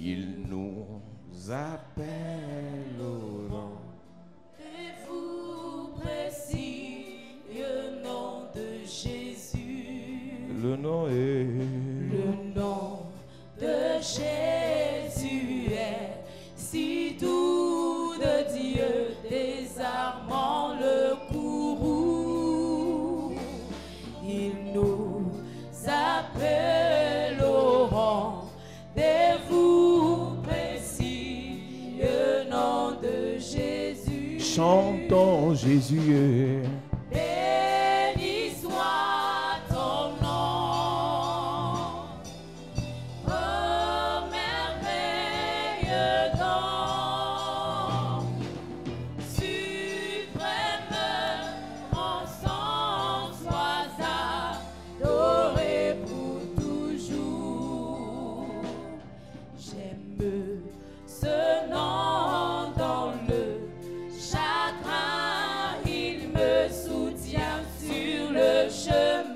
Il nous appelle au rang. Vous précieux nom de Jésus. Le nom est. Le nom de Jésus est si doux de Dieu, désarmant le courroux. Il nous appelle au rang des vous précieux nom de Jésus. Chantons Jésus. Béni soit ton nom, oh merveilleux don, suprême en son sois adoré pour toujours. J'aime ce nom dans le chagrin, il me soutient sur le chemin.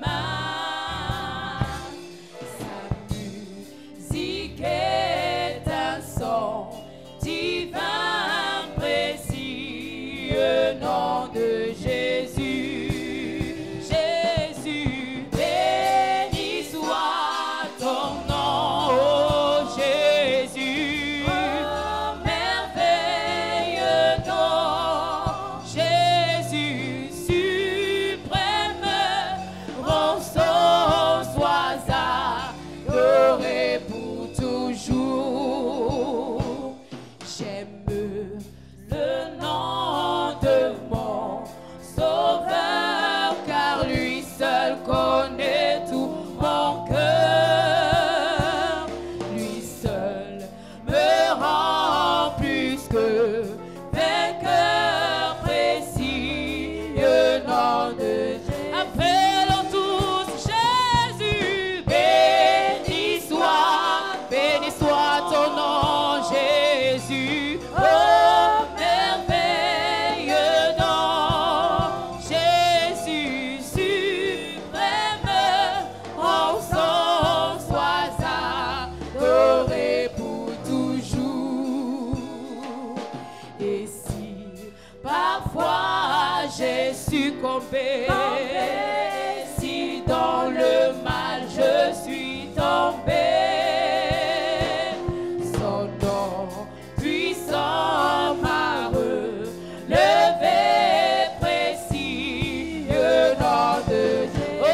Sa musique est un son divin, précieux nom de Jésus. Jésus, béni soit ton nom, oh Jésus. Oh, merveilleux nom, Jésus suprême, rend son sois adoré pour toujours. J'aime le nom de mon Sauveur, car lui seul connaît tout mon cœur. Lui seul me rend plus que vainqueur, précieux nom de Jésus. Appelons tous Jésus, béni soit ton nom, Jésus. Oh, merveilleux nom, Jésus suprême, en son sois adoré pour toujours. Et si parfois j'ai succombé, si dans le mal je suis tombé, son nom puissant m'a relevé, précieux nom de Jésus. Oh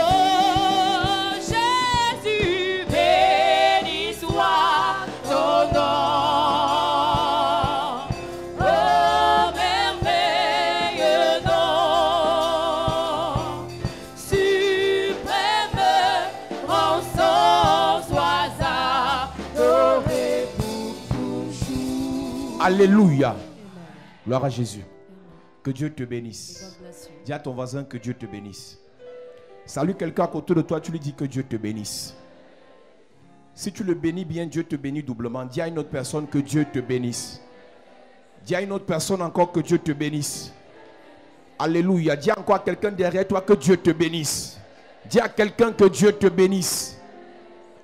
Jésus, béni soit ton nom. Oh merveilleux nom, suprême, en son sois adoré pour toujours. Alléluia. Gloire à Jésus. Que Dieu te bénisse. God bless you. Dis à ton voisin que Dieu te bénisse. Salue quelqu'un à côté de toi, tu lui dis que Dieu te bénisse. Si tu le bénis bien, Dieu te bénit doublement. Dis à une autre personne que Dieu te bénisse. Dis à une autre personne encore que Dieu te bénisse. Alléluia. Dis encore à quelqu'un derrière toi que Dieu te bénisse. Dis à quelqu'un que Dieu te bénisse.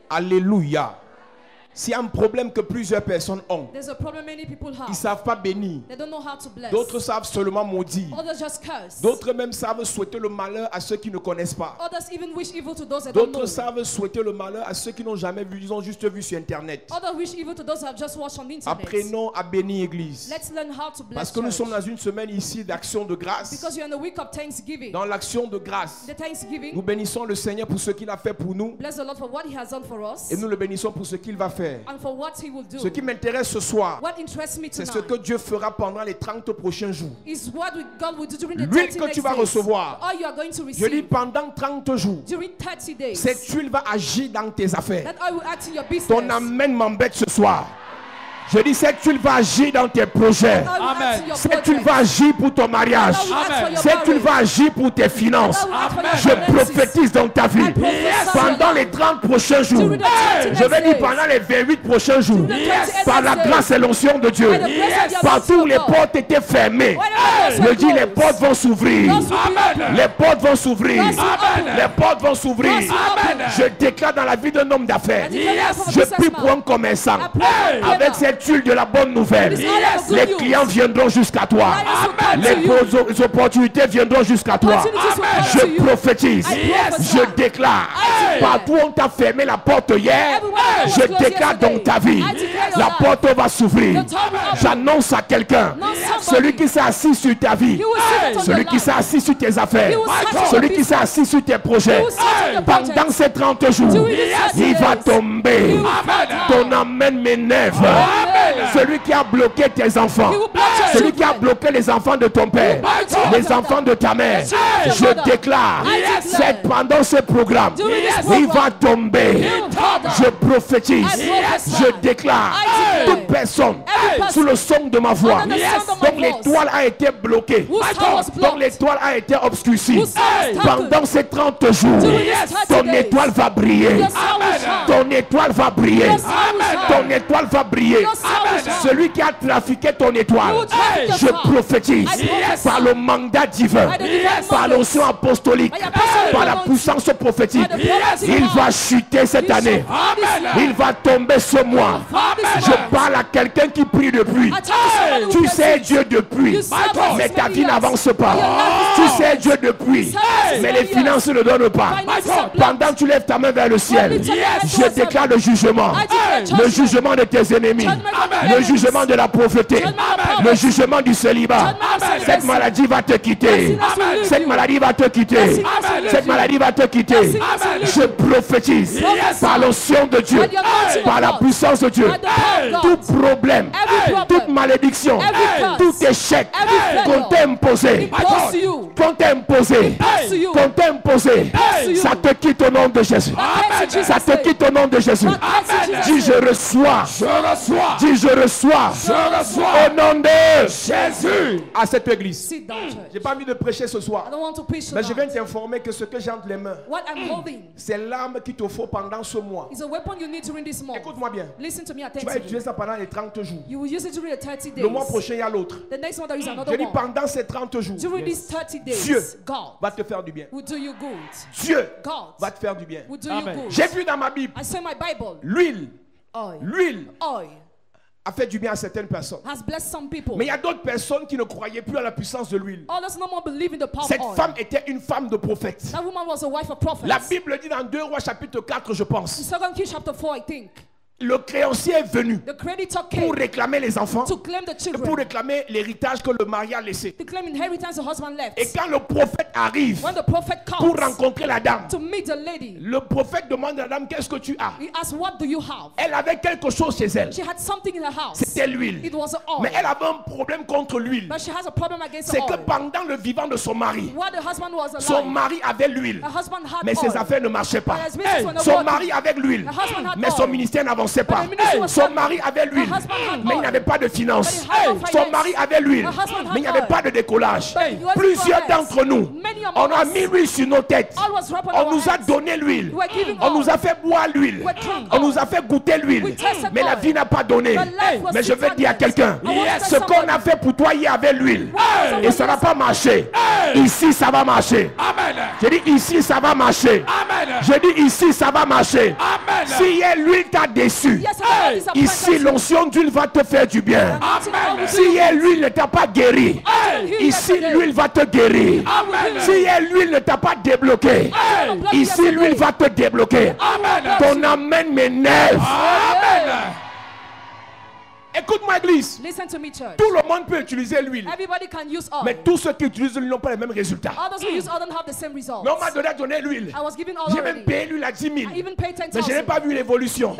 Alléluia. S'il y a un problème que plusieurs personnes ont, There's a problem many people ils ne have. savent pas bénir. They don't know how to bless. D'autres savent seulement maudire. Others just curse. D'autres même savent souhaiter le malheur à ceux qui ne connaissent pas. Others even wish evil to those that don't know. D'autres savent souhaiter le malheur à ceux qui n'ont jamais vu, ils ont juste vu sur Internet. Others wish evil to those who have just watched on the internet. Apprenons à bénir Église. Let's learn how to bless Parce que nous church. sommes dans une semaine ici d'action de grâce. Because you're in the week of Thanksgiving. Dans l'action de grâce, The Thanksgiving. nous bénissons le Seigneur pour ce qu'il a fait pour nous. Bless the Lord for what He has done for us Et nous le bénissons pour ce qu'il va faire. and for what He will do. Ce qui m'intéresse ce soir, What interests me c'est tonight ce que Dieu fera pendant les 30 prochains jours. is what God will do during the L'huile 30 que next tu vas days. recevoir, All you are going to je dis receive pendant 30 jours, during 30 days. cette huile va agir dans tes affaires. That I will act in your business. Ton amen m'embête ce soir. Je dis, cette huile va agir dans tes projets. Amen. Cette huile va agir pour ton mariage. Amen. Cette huile va agir pour tes finances. Amen. Je prophétise dans ta vie. Pendant les 30 prochains jours. Je vais dire pendant les 28 prochains jours. Par la grâce et l'onction de Dieu. Partout où les portes étaient fermées. Je dis, les portes vont s'ouvrir. Les portes vont s'ouvrir. Les portes vont s'ouvrir. Je déclare dans la vie d'un homme d'affaires. Je prie pour un commerçant. Avec cette huile de la bonne nouvelle, les clients viendront jusqu'à toi. Les opportunités viendront jusqu'à toi. Je prophétise. Je déclare. Partout où on t'a fermé la porte hier, je déclare dans ta vie, la porte va s'ouvrir. J'annonce à quelqu'un, celui qui s'est assis sur ta vie, celui qui s'est assis sur tes affaires, celui qui s'est assis sur tes projets, pendant ces 30 jours, il va tomber. Ton amen m'énerve. Celui qui a bloqué tes enfants, celui qui a bloqué les enfants de ton père, les enfants de ta mère, je déclare, c'est pendant ce programme, il va tomber. Je prophétise, je déclare, toute personne sous le son de ma voix, dont l'étoile a été bloquée, dont l'étoile a été obscurcie, pendant ces 30 jours, ton étoile va briller. Ton étoile va briller. Ton étoile va briller. Celui qui a trafiqué ton étoile, je prophétise par le mandat divin, par l'onction apostolique, par la puissance prophétique, il va chuter cette année. Il va tomber ce mois. Je parle à quelqu'un qui prie depuis. Tu sais Dieu depuis, mais ta vie n'avance pas. Tu sais Dieu depuis, mais les finances ne donnent pas. Pendant que tu lèves ta main vers le ciel, je déclare le jugement de tes ennemis, le jugement de la pauvreté, le jugement du célibat. Cette maladie va te quitter. Cette maladie va te quitter. Cette maladie va te quitter. Je prophétise par l'onction de Dieu, par la puissance de Dieu, tout problème, toute malédiction, tout échec qu'on t'a imposé, ça te quitte au nom de Jésus. Ça te quitte au nom de Jésus. Dis je reçois. Dis je reçois. Au nom de Jésus. À cette église. J'ai pas envie de prêcher ce soir. Mais je viens t'informer que ce que j'ai entre les mains, c'est l'arme qu'il te faut pendant ce mois. Écoute-moi bien. Tu vas utiliser ça pendant les 30 jours. Le mois prochain, il y a l'autre. Je dis pendant ces 30 jours, Dieu va te faire du bien. Dieu va te faire du bien. J'ai vu dans ma Bible, l'huile a fait du bien à certaines personnes. Mais il y a d'autres personnes qui ne croyaient plus à la puissance de l'huile. Cette femme était une femme de prophète. La Bible dit dans 2 Rois chapitre 4, je pense. Le créancier est venu pour réclamer les enfants, pour réclamer l'héritage que le mari a laissé. Et quand le prophète arrive pour rencontrer la dame, le prophète demande à la dame, qu'est-ce que tu as? Elle avait quelque chose chez elle. C'était l'huile. Mais elle avait un problème contre l'huile. C'est que pendant le vivant de son mari avait l'huile, mais ses affaires ne marchaient pas. Son mari avait l'huile, mais son ministère n'avançait pas. Son mari avait l'huile, mais il n'avait pas de finances. Son mari avait l'huile, mais il n'y avait pas de décollage. Plusieurs d'entre nous, on a mis l'huile sur nos têtes. On nous a donné l'huile. On nous a fait boire l'huile. On nous a fait goûter l'huile. Mais la vie n'a pas donné. Mais je vais dire à quelqu'un, ce qu'on a fait pour toi, il y avait l'huile. Et ça n'a pas marché. Ici, ça va marcher. Je dis ici, ça va marcher. Je dis ici, ça va marcher. Si l'huile t'a déçu, ici l'onction d'huile va te faire du bien. Si l'huile ne t'a pas guéri, ici l'huile va te guérir. Si l'huile ne t'a pas débloqué, ici l'huile va te débloquer. Ton amen m'énerve. Écoute-moi, église. Listen to me, church. Tout le monde peut utiliser l'huile. Everybody can use oil. Mais tous ceux qui utilisent l'huile n'ont pas les mêmes résultats. Others who use oil don't have the same results. Mais on m'a donné l'huile. I was given oil J'ai already. même payé l'huile à 10 000. I even paid 10,000. Mais je n'ai pas vu l'évolution.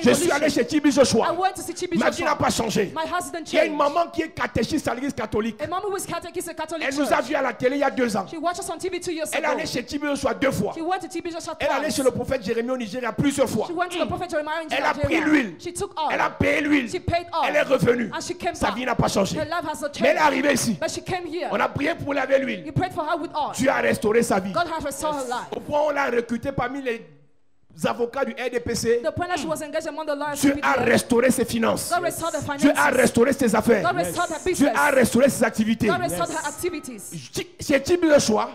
Je suis allé chez Tibi Joshua. I went to see Chibi Ma vie Joshua. n'a pas changé. My house didn't Il y a une change. maman qui est catéchiste à l'église catholique. A mom who was Catholic, a Catholic Elle nous a church. vus à la télé il y a 2 ans. She watched us on TV 2 years Elle est ago. allée chez Tibi Joshua 2 fois. She went to TV Joshua Elle est allée twice. chez le prophète Jérémie au Nigeria plusieurs fois. She went to the prophet Jeremiah in Elle a pris Nigeria. l'huile. She took oil. Elle a payé l'huile. She paid oil. Elle est revenue. And she came Sa back. vie n'a pas changé. Her life has not Mais elle est changed. arrivée ici. But she came here. On a prié pour laver l'huile. You prayed for her with oil. Dieu a restauré sa vie. God has restored her life. Au point où on l'a recruté parmi les avocats du RDPC. The point that she was engaged among the lawyers. Dieu a restauré ses finances. God restored her finances. Dieu a restauré ses affaires. God restored her Dieu business. a restauré ses activités. God restored her activities. Chez Tim le choix,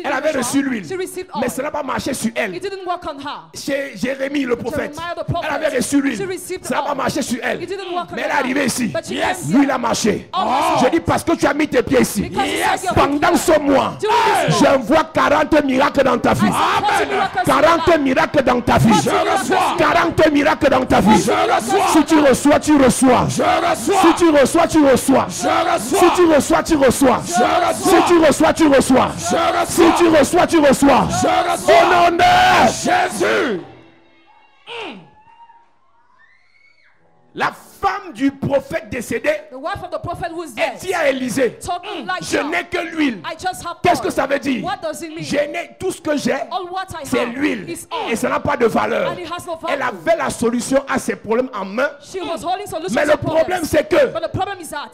elle avait reçu l'huile. She received Mais oil. ça n'a pas marché sur elle. It didn't work on her. Chez Jérémie le prophète, Jeremiah the prophet, elle avait reçu l'huile. she received Ça n'a pas oil. marché sur elle. It didn't work on Mais her. elle est arrivée ici. But she came here. L'huile a marché. Oh. Je dis parce que tu as mis tes pieds ici. Because you said your Pendant ce mois, During this j'envoie 40 miracles dans ta vie. Amen. 40 miracles dans ta vie. Je reçois. 40 miracles dans ta vie. Je reçois. Si tu reçois, tu reçois. Je reçois. Si tu reçois, tu reçois. Je reçois. Si tu reçois, tu reçois. Je reçois. Si tu reçois, tu reçois. Je reçois. Si tu reçois, tu reçois. Je reçois. Au nom de Jésus. la femme du prophète décédé, The wife of the prophet who is elle dead. dit à Élisée, Told je Elisha, n'ai que l'huile. I just have Qu'est-ce oil. que ça veut dire? What does it mean? Je n'ai tout ce que j'ai, All what I c'est have l'huile. is Et oil. ça n'a pas de valeur. And it has no value. Elle avait la solution à ses problèmes en main. She was holding solutions Mais to le problème problems. c'est que But the problem is that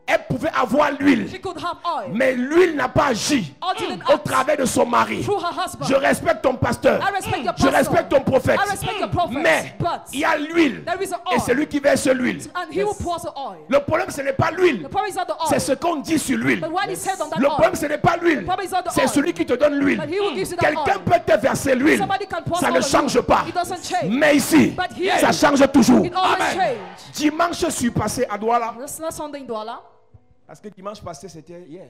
elle pouvait avoir l'huile. she could have oil. Mais l'huile n'a pas agi Oil didn't au act travers de son mari. through her husband. Je respecte ton pasteur. I respect your Je pastor. respecte ton prophète. I respect your prophet. Mais But il y a l'huile. there is an Et oil. c'est lui qui verse l'huile. And he will pour the oil. Le problème ce n'est pas l'huile. The problem is not the oil. C'est ce qu'on dit sur l'huile. But what he said on that Le oil. problème ce n'est pas l'huile. The problem is not the C'est oil. celui qui te donne l'huile. But he will give you that Quelqu'un oil. peut te verser l'huile. Somebody can pour Ça all ne the change oil. pas. It doesn't change. Mais ici, But here, ça change toujours. It always Amen. change. Dimanche, je suis passé à Douala. This last Sunday in Douala, Parce que dimanche passé, c'était hier.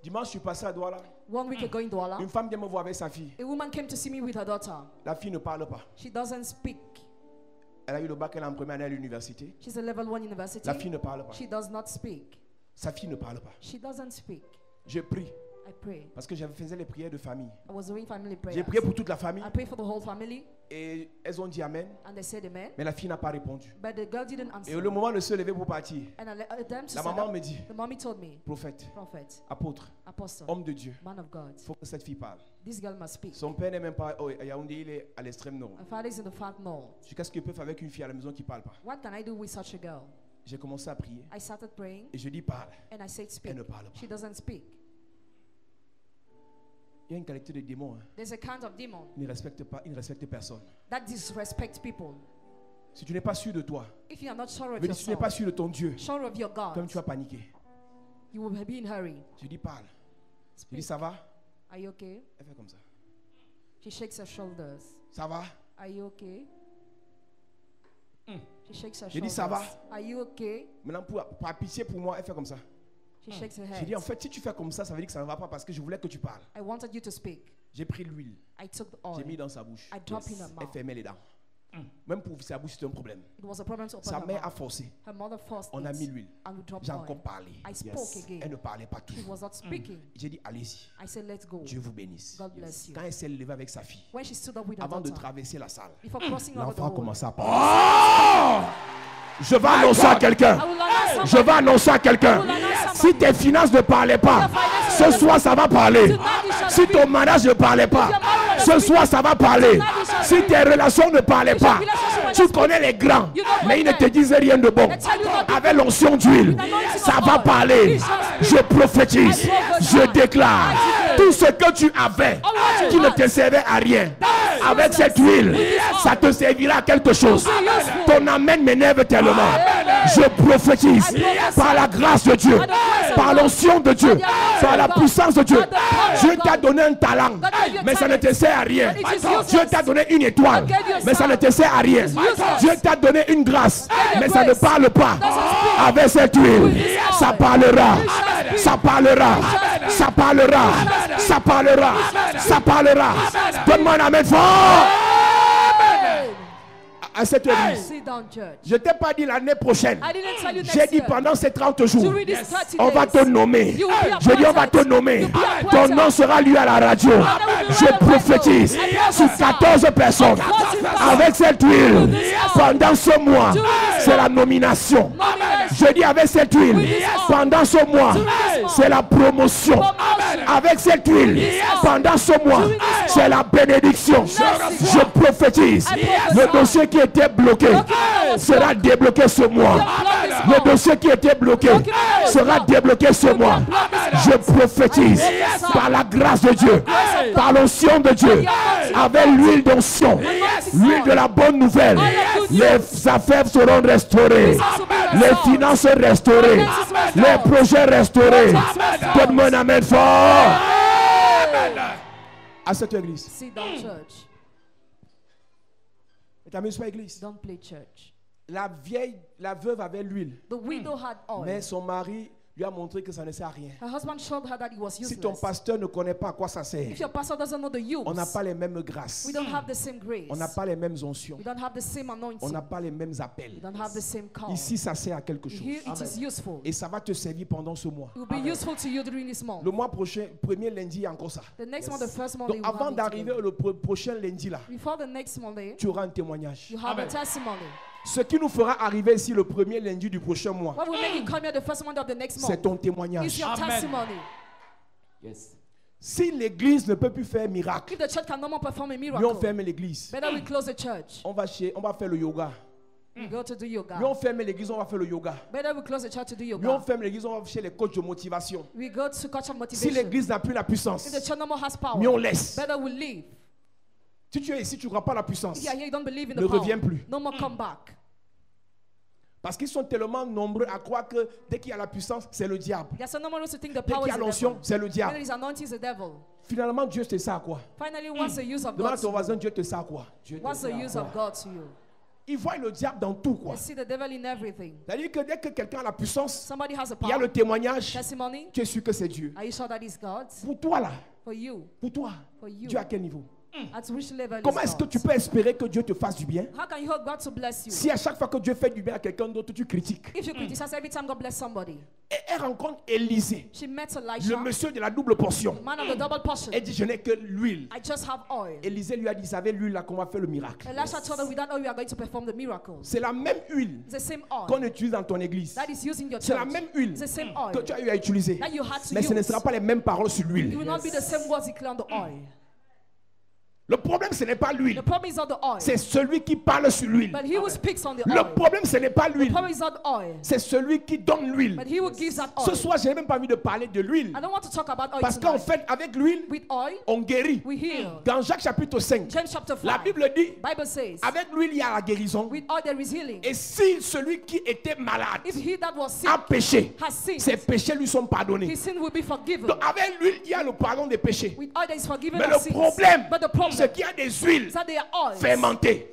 Dimanche, je suis passé à Douala. 1 week ago in Douala, Une femme vient me voir avec sa fille. a woman came to see me with her daughter. La fille ne parle pas. She doesn't speak. Elle a eu le bac, elle est en première année à l'université. She's a level 1 university. La fille ne parle pas. She does not speak. Sa fille ne parle pas. She doesn't speak. J'ai prié I pray. parce que j'avais fait les prières de famille. I was doing family prayers. J'ai prié pour toute la famille I prayed for the whole family, et elles ont dit Amen. and they said amen. Mais la fille n'a pas répondu. But the girl didn't Et answer. le moment de se lever pour partir, And at them to la stand maman up, me dit, the mommy told me, prophète, prophet, apôtre, apostle, homme de Dieu, man of God, il faut que cette fille parle. this girl must speak. Son père n'est même pas à Yaoundé, il est à l'extrême nord. Her father is in the far north. Je dis, qu'est-ce qu'il peut faire avec une fille à la maison qui ne parle pas? What can I do with such a girl? J'ai commencé à prier I started praying, et je dis parle. and I said speak. Elle ne parle pas. She doesn't speak. Il y a une qualité de démon. Hein. There's a kind of demon Il ne respecte pas, il ne respecte personne. that disrespects people. Si tu n'es pas sûr de toi, If you are not sure of si tu n'es pas yourself, sûr de ton Dieu, sure of your comme God, tu vas paniquer. you will be in hurry. Je dis parle. Je dis Speak. ça va? Are you okay? Elle fait comme ça. She shakes her shoulders. Ça va? Are you okay? She shakes her J'ai dit, shoulders. ça va? Are you okay? Maintenant, par pitié pour moi, elle fait comme ça. She shakes her J'ai head. dit, en fait, si tu fais comme ça veut dire que ça ne va pas parce que je voulais que tu parles. I wanted you to speak. J'ai pris l'huile, I took the j'ai mis oil. dans sa bouche. I dropped in her Elle mouth. fermait les dents. Même pour ouvrir sa bouche, c'était un problème. It was a problem to open Sa her mère a mouth. forcé. Her mother forced On a mis it, l'huile. and we dropped J'ai oil. encore parlé. I spoke again. Elle ne parlait pas She toujours. was not speaking. J'ai dit, allez-y. I said, let's go. Dieu vous bénisse. God bless you. Quand elle s'est levée avec sa fille, When she stood up with her avant de daughter, traverser la salle, before crossing over the l'enfant a road, commencé à parler. Je vais annoncer à quelqu'un. I will announce Je vais annoncer à quelqu'un. Si tes finances ne parlaient pas, ce soir ça va parler. Si ton mariage ne parlait pas, ce soir ça va parler. Si tes relations ne parlaient pas, tu connais les grands, mais ils ne te disent rien de bon. Avec l'onction d'huile, ça va parler. Je prophétise, je déclare tout ce que tu avais qui ne te servait à rien. Avec cette huile, ça te servira à quelque chose. Ton amen m'énerve tellement. Je prophétise par la grâce de Dieu, par l'onction de Dieu, par la puissance de Dieu. Dieu t'a donné un talent, mais ça ne te sert à rien. Dieu t'a donné une étoile, mais ça ne te sert à rien. Dieu t'a donné une grâce, mais ça ne parle pas. Avec cette huile, ça parlera, ça parlera, ça parlera, ça parlera, ça parlera. Donne-moi un amen fort. À cette église. sit down, church. Je ne t'ai pas dit l'année prochaine. I didn't tell you next J'ai dit year. pendant ces 30 jours, During these 30 on va days, te nommer. you will be Je dis on va te appointed. nommer. You'll be appointed. Ton nom sera lu à la radio. will be Je read on the prophétise radio. I sur prophesy. 14 personnes. 14 personnes. Avec cette huile, this oil. pendant ce mois, this c'est la nomination. Nomination. Je dis avec cette huile, With this oil. pendant ce mois, this oil. c'est la promotion. Promotion. Avec cette huile, With this oil. pendant ce mois, With this oil. c'est la bénédiction. Mercy. Je prophétise I prophesy. le dossier qui était bloqué. Bloqué. sera débloqué ce mois. Le dossier qui était bloqué sera débloqué ce mois. Je prophétise par la grâce de Dieu, par l'onction de Dieu, avec l'huile d'onction, l'huile de la bonne nouvelle. Les affaires seront restaurées, les finances restaurées, les projets restaurés. Donne-moi un amen fort. À cette église. Sit down, church. Ne t'amuse pas, église. Don't play church. La veuve avait l'huile, The widow had mais oil. son mari lui a montré que ça ne sert à rien. Her husband showed her that it was Si ton useless. pasteur ne connaît pas à quoi ça sert, If your pastor doesn't know the use, on n'a pas les mêmes grâces, we don't have the same grace. on n'a pas les mêmes onctions, We don't have the same on anointing. n'a pas les mêmes We appels. don't have the same call. Ici, ça sert à quelque chose. Here it is useful. Et ça va te servir pendant ce mois. It will be useful to you during this month. Le mois prochain, premier lundi, il y a encore ça. The next month, the first Monday, Donc we avant have it d'arriver together. le prochain lundi là, Before the next Monday, tu auras un témoignage. you have a testimony. Ce qui nous fera arriver ici le premier lundi du prochain mois, What will make you come here the first Monday of the next c'est month ton is témoignage. your testimony. Yes. Si l'église ne peut plus faire miracle, If the church can no more perform a lui on miracle, ferme l'église. better we close the church. On va faire le yoga. We go to do yoga. Lui on ferme l'église, on va faire le yoga. Better we close the church to do Lui on yoga. ferme l'église, on va chez les coachs de motivation. We go to culture Si motivation. l'église n'a plus la If puissance, the church no more has power, lui on laisse. better we leave. Si tu es ici, tu ne crois pas à la puissance. If you are here, you don't believe in Ne the power. reviens plus. No more come back. Parce qu'ils sont tellement nombreux à croire que dès qu'il y a la puissance, c'est le diable. There's a number of to think the Dès power qu'il y is a the l'onction, devil. c'est le When diable. there is anointing, is the devil. Finalement, Dieu te sert à quoi? Finally, what's the use of Demande à God ton to voisin, you? Dieu te sert à quoi? What's the use of God to you? Il voit le diable dans tout, quoi. You see the devil in everything. C'est-à-dire que dès que quelqu'un a la puissance, Somebody has a il y a power, le témoignage, testimony. tu es sûr que c'est Dieu. Are you sure that is God? Pour toi, là, For you. pour toi, For you. Dieu à quel niveau? At which level Comment is est-ce que God? tu peux espérer que Dieu te fasse du bien How can you hope God to bless you? si à chaque fois que Dieu fait du bien à quelqu'un d'autre, tu critiques? If you criticize every time God bless somebody. Et elle rencontre Élisée, She met le Elisha, monsieur de la double portion. man of the double portion. Elle dit, je n'ai que l'huile. I just have oil. Élisée lui a dit, c'est avec l'huile là qu'on va faire le miracle. Elisha told her, without oil, we are going to perform the miracles. C'est la même huile It's the same oil qu'on utilise dans ton église. that is used in your C'est la church. même huile It's the same que oil tu as eu à utiliser. that you had to Mais ce ne use. sera pas les mêmes paroles sur It l'huile. will not be the same words declared on the oil. Le problème, ce n'est pas The l'huile. problem is not the oil, C'est celui qui parle sur l'huile. but he who speaks on the Le oil. problème, ce n'est pas The l'huile. problem is not the oil, C'est celui qui donne l'huile. but he who gives that Ce oil. soir, je n'ai même pas envie de parler de l'huile. I don't want to talk about oil Parce qu'en tonight. fait, avec l'huile, With oil, on guérit. we heal. Dans Jacques chapitre 5, James chapter la 5, Bible dit, Bible says, avec l'huile, il y a la guérison. with oil there is healing. Et si celui qui était malade If he that was sick a péché, has sinned, ses péchés lui sont pardonnés. his sin will be forgiven. Donc avec l'huile, il y a le pardon des péchés. With oil there is forgiven Mais of le sins. problème, But the problem c'est qu'il y a des huiles is that they are oils. fermentées.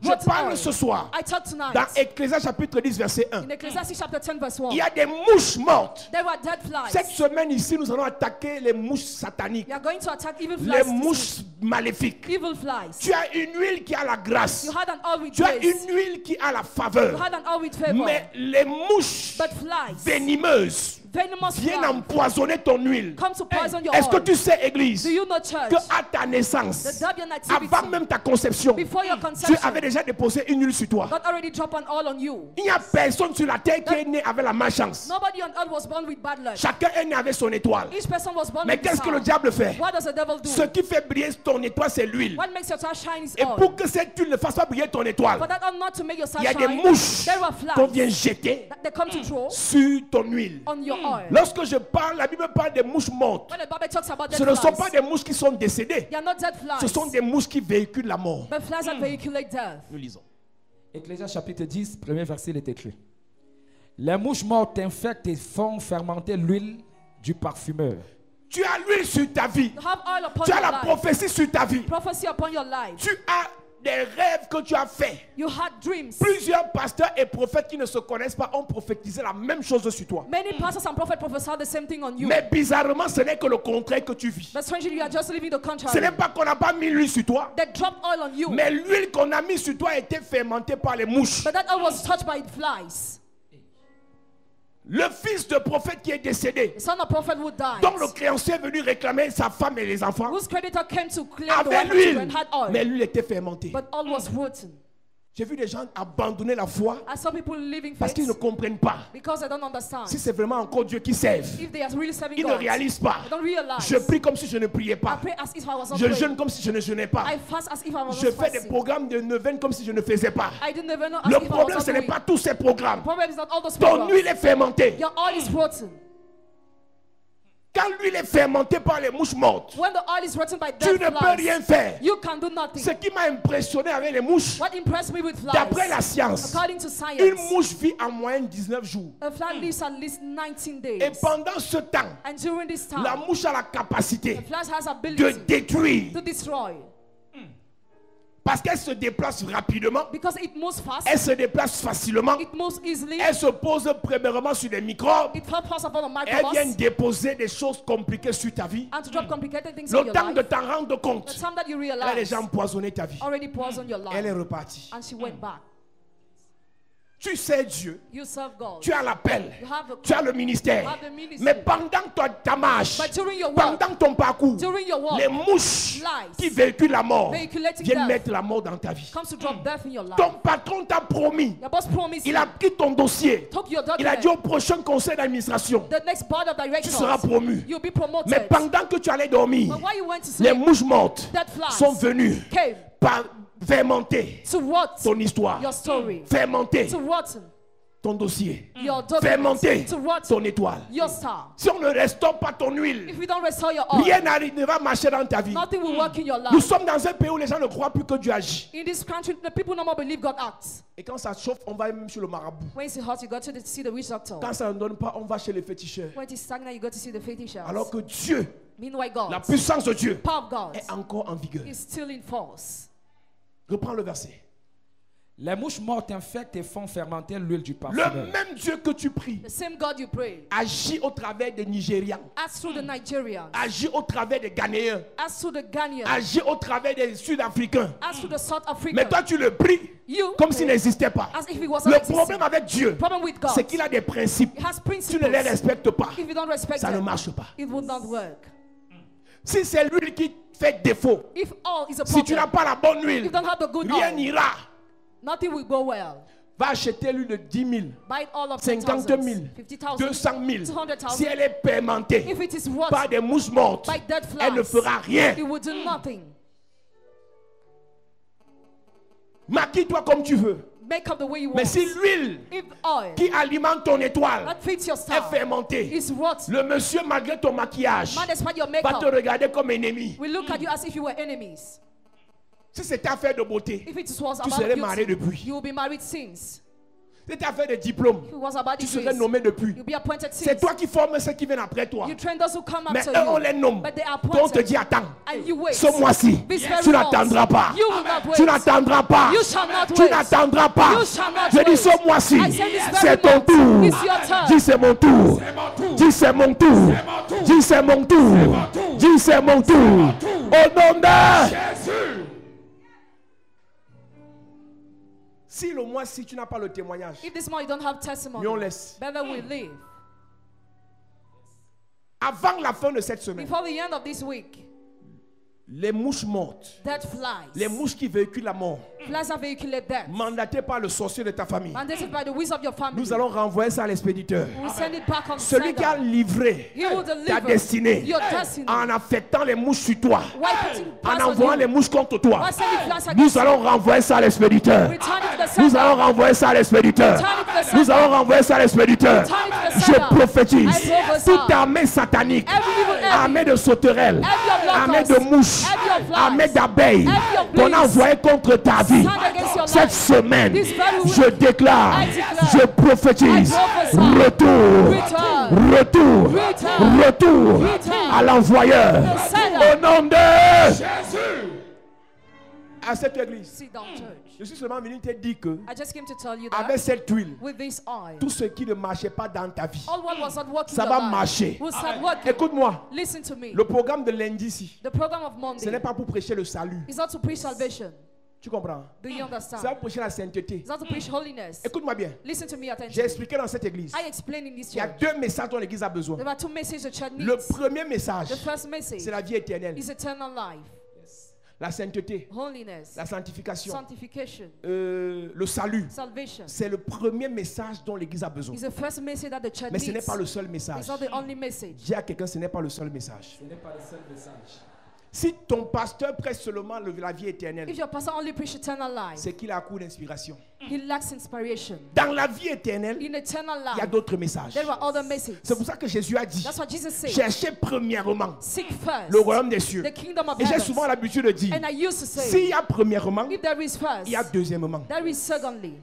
Je What parle oil? ce soir I talk tonight. dans Ecclésiaste chapitre 10 verset 1. In Ecclesiastes chapter 10 verse 1. Il y a des mouches mortes. There were dead Cette flies. semaine ici, nous allons attaquer les mouches sataniques, You are going to attack evil les flies. this mouches maléfiques. week. Evil flies. Tu as une huile qui a la grâce. You had an oil with Tu as grace. une huile qui a la You faveur. had an oil with favor. Mais les mouches But flies, venimeuses venomous viennent flies, empoisonner ton huile. come to poison your Est-ce que oil. tu sais, Église, Do you know, que church, à ta naissance, the day of your nativity, avant même ta conception, before your Dieu conception, avait déjà déposé une huile sur toi. God already dropped an oil on you. Il n'y a personne sur la terre qui est né avec la malchance. Nobody on earth was born with bad luck. Chacun est né avec son étoile. Each person was born Mais with qu'est-ce que le sound. diable fait? What does the devil do? Ce qui fait briller ton étoile, c'est l'huile. What makes your star shine is Et oil. pour que cette huile ne fasse pas briller ton étoile, For that oil not to make your star il y a des shine, mouches there are qu'on flies vient jeter that they come to draw sur ton huile. on your oil. Lorsque je parle, la Bible parle des mouches mortes. When the Bible talks about dead Ce ne sont flies, pas des mouches qui sont décédées. they are not dead Ce flies, sont des mouches qui véhiculent la mort. but flies that vehiculate death. Nous lisons. Ecclésiaste chapitre 10, premier verset, il est écrit. Les mouches mortes infectent et font fermenter l'huile du parfumeur. Tu as l'huile sur ta vie. You have oil upon Tu as your la life. prophétie sur ta vie. Prophecy upon your life. Tu as des rêves que tu as faits. You had dreams. Plusieurs pasteurs et prophètes qui ne se connaissent pas ont prophétisé la même chose sur toi. Many pastors and prophets prophesied the same thing on you. Mais bizarrement, ce n'est que le contraire que tu vis. But strangely, you are just living the Ce contrary. n'est pas qu'on n'a pas mis l'huile sur toi, They dropped oil on you, mais l'huile qu'on a mise sur toi a été fermentée par les mouches. but that oil was touched by flies. Le fils de prophète qui est décédé, The son of prophet who died, dont le créancier est venu réclamer sa femme et les enfants, whose creditor came to clear the avait wife and children, l'huile, had oil, mais l'huile était fermentée. but oil was rotten. J'ai vu des gens abandonner la foi I saw people leaving parce qu'ils ne faith comprennent pas. because they don't understand. Si c'est vraiment encore Dieu qui servent, If they are really serving ils ne God, réalisent pas. they don't realize. Je prie comme si je ne priais I pas. pray as if I was not Je praying. jeûne comme si je ne jeûnais pas. I fast as if I was Je not fais des fasting. programmes de neuvaine comme si je ne faisais pas. I do never know as Le if I was problème, not ce n'est doing. pas tous ces programmes. The problem is not all those Ton programs. huile est fermentée. Your oil is rotten. Quand l'huile est fermentée par les mouches mortes, When the oil is rotten by tu dead ne peux rien flies, faire. you can do nothing. Ce qui m'a impressionné avec les mouches, What impressed me with flies, d'après la science, according to une science, mouche vit en moyenne 19 jours. a fly lives at least 19 Et days. pendant ce temps, And during this time, la mouche a la capacité the fly has de ability détruire to destroy parce qu'elle se déplace rapidement, because it moves fast, elle se déplace facilement, it moves easily, elle se pose premièrement sur des microbes, it helps upon the elle vient microbes déposer des choses compliquées sur ta vie. and to drop complicated things in Le your temps de life. t'en rendre The compte, time that you elle a realize déjà empoisonné ta vie. already poisoned your Elle est life, repartie. and she went back. Tu sais Dieu, You serve God. tu as l'appel, You have a tu as le ministère. You have the ministry. Mais pendant ta marche, But during your work, pendant ton parcours, during your walk, les mouches lies, qui véhiculent la mort vehiculating viennent death, mettre la mort dans ta vie. comes to drop death in your life. Ton patron t'a promis, Your boss promised il you, a pris ton dossier, took your il a dit document, au prochain conseil d'administration, the next board of tu seras directors, promu. you'll be promoted. Mais pendant que tu allais dormir, But while you went to les sleep, mouches mortes dead flies sont venues came fermenter to rot ton histoire, your story, fermenter to rotten ton dossier, your document, fermenter to rot ton étoile. your star. Si on ne restaure pas ton huile, If you don't restore your oil, rien ne va marcher dans ta vie. nothing will work in your Nous life. sommes dans un pays où les gens ne croient plus que Dieu agit. In this country, the people no more believe God acts. Et quand ça chauffe, on va même chez le marabout. When it's hot, you go to see the witch doctor. Quand ça ne donne pas, on va chez les féticheurs. When it's stagnant, you go to see the fetishists. Alors que Dieu, Meanwhile, la God, puissance de Dieu, power of God, est encore en vigueur. is still in force. Reprends le verset. Les mouches mortes infectent et font fermenter l'huile du Le parfumeur. même Dieu que tu pries The same God you pray, agit au travers des Nigérians, as through the Nigerians, agit au travers des Ghanéens, as through the Ghanaians, agit au travers des Sud-Africains. as through the South Mais Africans. toi, tu le pries You comme s'il pray n'existait pas. as if it was Le not existing. problème avec Dieu, Problem with God, c'est qu'il a des principes. it has Tu ne les principles. respectes pas. If you don't respect Ça ne them, marche pas. it will not work. Si c'est l'huile qui fait défaut, If all is a si tu n'as problem, pas la bonne if huile, you don't have the good rien oil, n'ira. nothing will go well. Va acheter l'huile de 10 000, Buy it all of 50 10,000, 000, 50,000, 200 000. 200,000. Si elle est permentée If it is par rotten des mouches mortes, by dead elle ne flies, fera rien. it will do nothing. Maquille-toi comme tu veux. Make up the way you Mais want. si l'huile If oil qui alimente ton étoile that fits your est star fermentée, is rotten, le monsieur, malgré ton maquillage, man, despite your va te makeup, regarder comme ennemi. we look at you as if you were enemies. Si c'était affaire de beauté, If it was tu about serais marié beauty, depuis. you will be married since. Si c'était affaire de diplôme, If it was about tu serais degrees, nommé depuis. you'll be appointed C'est since. toi qui formes ceux qui viennent après toi. You train those who come Mais after eux, on you, les nomme. but they are Donc on te appointed. dit, attends, And you wait. ce mois-ci, This very tu month, n'attendras pas. you will not wait. Tu n'attendras pas. You shall not Tu wait. n'attendras pas. You shall not Je dis wait. ce mois-ci, I say this very c'est ton month. tour. It's your turn. Dis c'est mon tour. Dis c'est mon tour. Dis c'est mon tour. Dis c'est mon tour. Au nom de Jésus. Si le mois-ci tu n'as pas le témoignage, If this month you don't have testimony, mais on laisse. better we live. Avant la fin de cette semaine, Before the end of this week, les mouches mortes, dead flies, les mouches qui véhiculent la mort, flies are vehiculate death, mandatées par le sorcier de ta famille, mandated by the wizard of your family. nous allons renvoyer ça à l'expéditeur. We will send it back on Celui qui a sender. livré He will ta deliver destinée your destiny. en affectant les mouches sur toi, Why putting en plans on envoyant you? les mouches contre toi, Why sending flies nous against allons you? renvoyer ça à l'expéditeur. Return it to the Nous sender. allons renvoyer ça à l'expéditeur. Return it to the Nous sender. allons renvoyer ça à l'expéditeur. Return it to the Je sender. prophétise I prophesy. toute armée satanique, Every evil enemy, armée de sauterelles, every of armée locusts, de mouches, every of flies, armée d'abeilles every of qu'on a bees, envoyé contre ta vie. stand against your Cette life. semaine, This very week, je déclare, I declare, je prophétise, I prophesy, retour, return, retour, return, retour return, à l'envoyeur. the sender. Au nom de Jésus. À cette église, Sit down, church. je suis seulement venu te dire que I just came to tell you avec that cette huile, with this oil, tout ce qui ne marchait pas dans ta vie, all what was not working ça in your va life marcher. will start working. Écoute-moi, Listen to me. le programme de lundi ici, The program of ce Monday n'est pas pour prêcher le salut. is not to preach salvation. Tu comprends? Do you C'est understand? pour prêcher la sainteté. It's not to preach holiness. Écoute-moi bien. Listen to me J'ai attentively. expliqué dans cette église. I explain in this Il y a church. deux messages dont l'église a besoin. There are two messages the church Le needs. premier message, The first message c'est la vie éternelle. is eternal life. la sainteté, holiness, la sanctification, sanctification, le salut. salvation. C'est le premier message dont l'Église a besoin. It's the first message that the church Mais ce n'est needs. pas le seul message. It's not the only message. Dis à quelqu'un, ce n'est pas le seul message. Ce n'est pas le seul message. Si ton pasteur prêche seulement la vie éternelle, If your pastor only preach eternal life, c'est qu'il a à court d'inspiration. he lacks inspiration. Dans la vie éternelle, In eternal il y a life, d'autres messages. there are other messages. C'est pour ça que Jésus a dit, That's what Jesus said. cherchez premièrement Seek first le royaume des cieux. the kingdom of Et j'ai heaven. souvent l'habitude de dire, And I used to say, s'il y a premièrement, if there is first, il y a deuxièmement. there is secondly.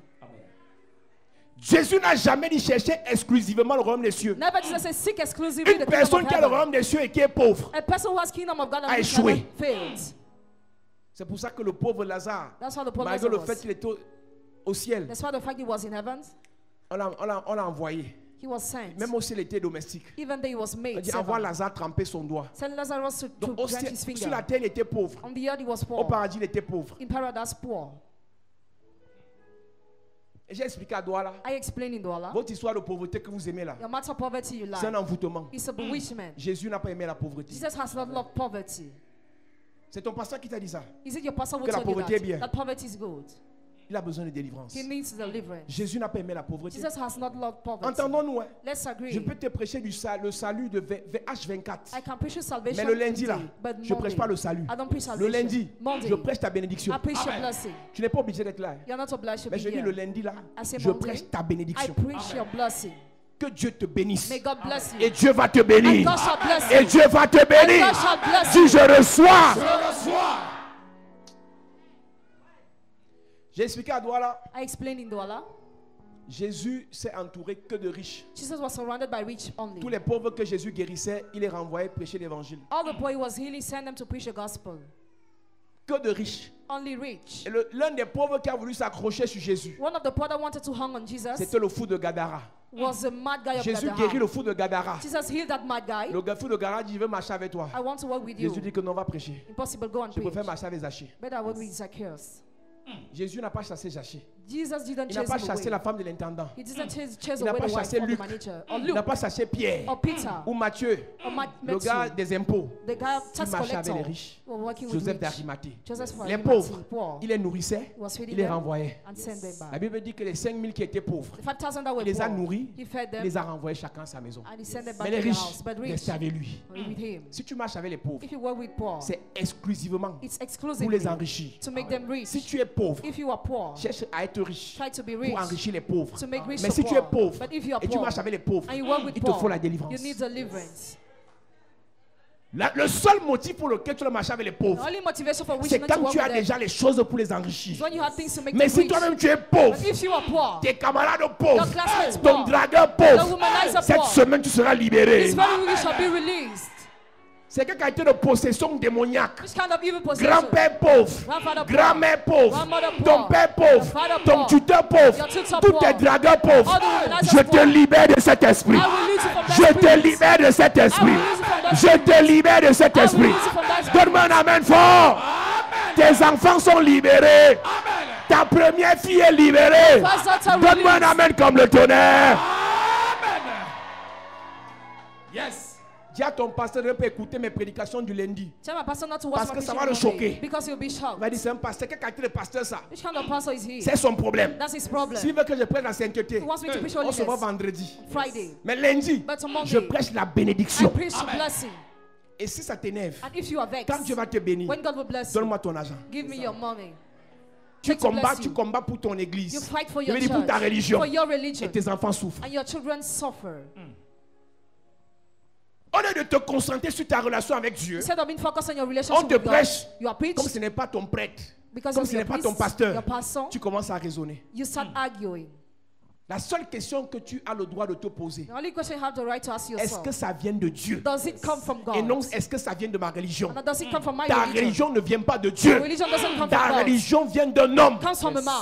Jésus n'a jamais dit chercher exclusivement le royaume des cieux. Never Jesus said seek exclusively Une the kingdom personne of qui a le heaven. royaume des cieux et qui est pauvre. A person who has kingdom of God a and which échoué. heaven failed. C'est pour ça que le pauvre Lazare, That's why the poor malgré le Lazarus, fait qu'il était au ciel, despite the fact he was in heaven, on l'a envoyé. he was sent. Même aussi il était domestique. Even though he was On made dit envoie servant. Lazare tremper son doigt. Send Lazarus to Donc au branch ciel, his sur finger. la terre il était pauvre. On the earth he was Au poor. paradis il était pauvre. In paradise poor. Et j'ai expliqué à Douala, I explained in Douala. votre histoire de pauvreté que vous aimez là, Your matter of poverty you c'est un like. envoûtement. It's a bewitchment. Jésus n'a pas aimé la pauvreté. Jesus has not loved poverty. C'est ton pasteur qui t'a dit ça. Is it your pastor who Que la told you pauvreté est bien. that poverty is good? Il a besoin de délivrance. He needs deliverance. Jésus n'a pas aimé la pauvreté. Jesus has not loved poverty. Entendons-nous, hein. Let's agree. Je peux te prêcher le salut de H24. I can preach you salvation Mais le lundi là, today, but je ne prêche Monday, pas le salut. I don't preach Le salvation. lundi, Monday, je prêche ta bénédiction. I preach your blessing. Tu n'es pas obligé d'être là. You're not obliged to be Mais je dis here. le lundi là, I say je Monday, prêche ta I bénédiction. preach your blessing. Que Dieu te bénisse. May God bless you. Et Dieu va te And bénir. God shall bless Et you. Dieu va te And bénir. God shall bless Si you. je reçois. J'ai expliqué à Douala, I explained in Douala. Jésus s'est entouré que de riches. Jesus was surrounded by rich only. Tous les pauvres que Jésus guérissait, il les renvoyait prêcher l'évangile. All the poor he was healing, sent them to preach the gospel. Que de riches. Only rich. Et l'un des pauvres qui a voulu s'accrocher sur Jésus, One of the poor that wanted to hang on Jesus c'était le fou de Gadara. was a mad guy of Jésus Gadara. guérit le fou de Gadara. Jesus healed that mad guy. Le fou de Gadara dit, je veux marcher avec toi. I want to work with you. Jésus dit que non, on va prêcher. Impossible, go and Je preach. préfère marcher avec Zachée. Better work with Zacchaeus. Jésus n'a pas chassé Zachée. Jesus didn't Il n'a chase pas him chassé away. la femme de l'intendant. He didn't chase Il n'a away pas the wife chassé of the Luc. manager. Or Il Luke. n'a pas chassé Pierre Or Peter. ou Matthieu, Or le gars Matthew. des impôts. The guy tax Il marchait avec collector. les riches. Who were working with Joseph rich. d'Arimathée. Joseph from Les Arimathea, pauvres, poor. il les nourrissait, He was feeding il les them renvoyait. and sent them La back. Bible dit que les 5000 qui étaient pauvres, The 5,000 that were il les a poor, nourris, he fed il them les a renvoyés chacun à sa maison. and he sent them Mais back les to their riches house. But rich, restaient avec lui. were with him. Si tu marches avec les pauvres, If you work with poor, c'est exclusivement it's pour exclusively les enrichir. to make them rich. Si tu es pauvre, If you are poor, cherche à être riche try to be rich. pour enrichir les pauvres. To make rich Mais the si tu es poor. pauvre But if you are et tu poor marches avec les pauvres, and you work with il te poor, faut la délivrance. you need deliverance. Le seul motif pour lequel tu dois marcher avec les The pauvres, only motivation for which c'est you need to quand work tu as with them déjà les choses pour les is enrichir. when you have things to make Mais them si rich. toi-même tu es pauvre, But if you are poor, tes camarades pauvres, Your classmates ton poor, dragueur the pauvre, womanizer cette poor, semaine tu seras libéré. this very week you shall be released. C'est quelqu'un qui a été de possession démoniaque. Which kind of evil possession? Grand-père pauvre, Grandfather poor, grand-mère pauvre, grandmother ton poor, père pauvre, your father ton poor, tuteur pauvre, your tutor tous poor, tes dragueurs pauvres. all the womanizers Je te poor. libère de cet esprit. I will release you from that Je te spirit. libère de cet esprit. I will release you from that Je spirit. te libère de cet I will esprit. release you from that spirit. Donne-moi un amen fort. Tes enfants sont libérés. Ta première fille est libérée. First daughter Donne-moi un released. amen comme le tonnerre. Yes. Dis à ton pasteur de ne pas écouter mes prédications du lundi. Tell my pastor not to watch Parce my que ça preaching va le on Monday, choquer. because he'll be Il shocked. va dire c'est un pasteur. Quel qualité de pasteur ça? Which kind of pastor is he? C'est son problème. That's his problem. S'il veut que je prenne la sainteté, He wants me to preach on se voit holiness vendredi. Friday. Mais lundi, But on Monday, je prêche la I bénédiction. preach the blessing. Et si ça t'énerve, And if you are vexed, quand Dieu va te bénir, when God will bless you, donne-moi ton argent. give me your money. Tu to bless combats, you. tu combats pour ton You église. fight for Je your veux dire pour ta church, religion. for your Et religion, tes enfants souffrent. and your children suffer. Au lieu de te concentrer sur ta relation avec Dieu, Instead of being focused on your on relationship te with God, prêche you are preached comme ce n'est pas ton prêtre, because comme of ce n'est your pas ton priest, pasteur. your pastor. Tu commences à raisonner. You start arguing. La seule question que tu as le droit de te poser, The only question you have the right to ask est-ce yourself: que ça vient de Dieu? does it come from God? Et non, est-ce que ça vient de ma religion? And does it come from my Ta religion? religion ne vient pas de Your Dieu. religion doesn't come Ta from God. religion vient d'un homme. It comes from a man.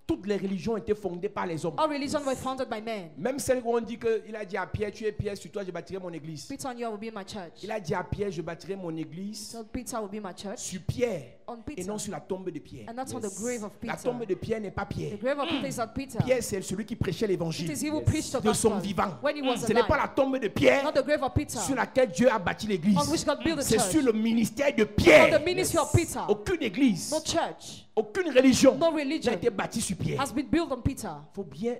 Toutes les religions étaient fondées par les hommes. All religions were founded by men. Même celle où on dit qu'il a dit à Pierre, tu es Pierre, sur toi je bâtirai mon église. Peter on you will be my church. Il a dit à Pierre, je bâtirai mon église So Peter will be my church. sur Pierre. on et Peter non sur la tombe de Pierre. and not on the grave of La Peter. tombe de Pierre n'est pas Pierre. The grave of Peter is not Peter. Pierre, c'est celui qui prêchait It l'évangile is he who preached the de son gospel vivant. when he was Ce n'est pas alive. la tombe de Pierre Not the grave of Peter sur laquelle Dieu a bâti l'église. on which God built the C'est church. sur le ministère de On Pierre. the ministry of Peter. Aucune église, No church, aucune religion no n'a religion été bâtie sur Pierre. has been built on Peter. Il faut bien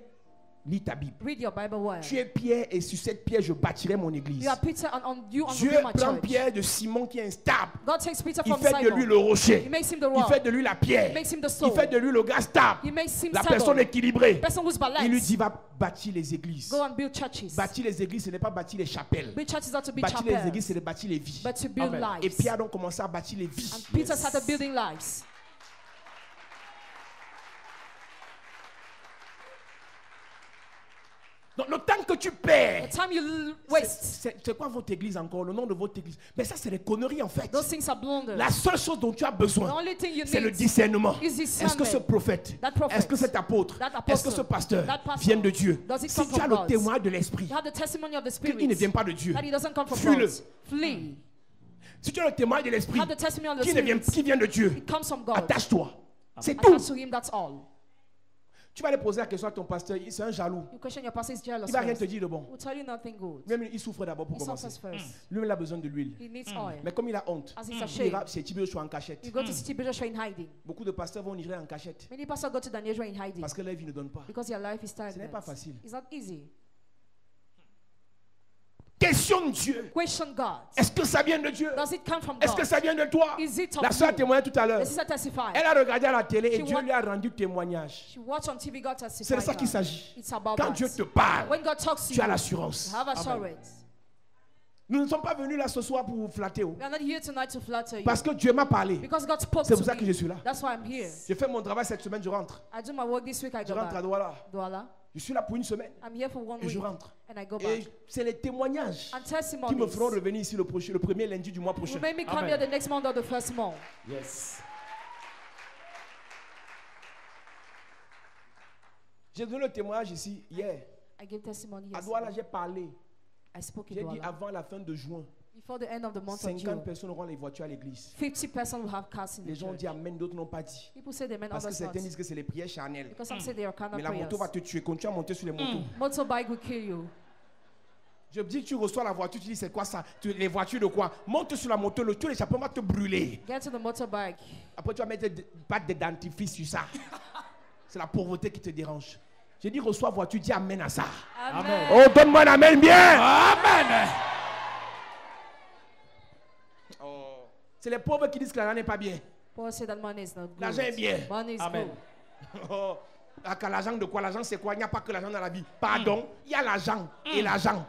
lire ta Bible. Read your Bible well. Tu es Pierre et sur cette pierre je bâtirai mon église. You are Peter and on you on Dieu the my prend church. Pierre de Simon qui est instable. God takes Peter Il from fait de lui Simon. le rocher. He makes him the Il rock. fait de lui la pierre. He makes him the Il stone. fait de lui le gars stable. He makes him La stable. personne équilibrée. Person who's Il lui balanced. dit va bâtir les églises. Go and build churches. Bâtir les églises, ce n'est pas bâtir les chapelles. Build churches not to be Bâtir les églises, chapels, c'est de bâtir les vies. but to build Amen. Et lives. Pierre a donc commencé à bâtir les vies. And Peter started building lives. Donc le temps que tu The perds, time you waste, c'est quoi votre église encore? Le nom de votre église? Mais ça, c'est des conneries en fait. those things are blunders. La seule chose dont tu as The besoin, only thing you c'est le need discernement. is Est-ce que ce discernment. prophète, That prophet, est-ce que cet apôtre, that apostle, est-ce que ce pasteur that pastor, vient de Dieu? does it Si come tu as from le God? témoin de l'esprit, You have the testimony of the qu'il ne Spirit vient pas de Dieu, that he doesn't come from fuis-le. God. Flee. Si tu as le témoin de l'esprit, You have the testimony of the qui Spirit. vient de Dieu, It comes from God. attache-toi. C'est tout. Attach to him, that's all. Tu vas aller poser la question à ton pasteur, c'est un jaloux. You question your pastor is jealous. Il va rien first. te dire de bon. We'll tell you nothing good. Même il souffre d'abord pour He commencer. suffers first. Lui, il a besoin de l'huile. He needs oil. Mais comme il a honte, As he's il ashamed, ira chez Tibio en cachette. you go to City Bishop in hiding. Beaucoup de pasteurs vont en Israël en cachette Many pastors go to Daniel in hiding parce que leur vie ne donne pas. because your life is Ce n'est stagnant. pas facile. It's not easy. Questionne Dieu. Question God. Est-ce que ça vient de Dieu? Does it come from Est-ce que God? ça vient de toi? Is it of La soeur a you? témoigné tout à l'heure. The sister testified. Elle a regardé à la télé et She Dieu wa- lui a rendu témoignage. She watched on TV, God C'est testified. de ça qu'il God. s'agit. It's about Quand that. Dieu te parle, When God talks to tu as you, l'assurance. you have assurance. Nous ne sommes pas venus là ce soir pour vous flatter. We are not here tonight to flatter you. Parce que Dieu m'a parlé. Because God spoke C'est to pour ça que je me. suis là. That's why I'm here. Je fais mon travail cette semaine, je rentre. I do my work this week, I Je go rentre à back. Douala. Douala. Je suis là pour une semaine I'm here for 1 et je week. rentre. And I go Et back. c'est les témoignages And qui me testimonies feront revenir ici le premier lundi du mois prochain. will make me come Amen. here the next month or the first month. Yes. J'ai donné le témoignage ici hier. I gave testimony À Douala, yesterday. j'ai parlé. I spoke in J'ai dit Douala. avant la fin de juin, Before the end of the month of 50 June, personnes auront les voitures à l'église. 50 persons will have cars in Les the gens ont church. dit amen, d'autres n'ont pas dit. People say they meant Parce que others certains not. disent que c'est les prières charnelles. Because some say they are carnal Mais la prayers. moto va te tuer. Continue à monter sur les motos. Motorbike will kill you. Je dis que tu reçois la voiture, tu dis c'est quoi ça? Les voitures de quoi? Monte sur la moto, le tout l'échappement va te brûler. Get to the motorbike. Après tu vas mettre pas de dentifrice sur ça. C'est la pauvreté qui te dérange. J'ai dit reçois voiture, dis amen à ça. Amen. Oh, donne-moi un amen bien. Amen. Oh. C'est les pauvres qui disent que l'argent n'est pas bien. Paul said that money is not good. L'argent est bien. Money is Amen. good. Oh. L'argent de quoi? L'argent c'est quoi? Il n'y a pas que l'argent dans la vie. Pardon, il y a l'argent et l'argent.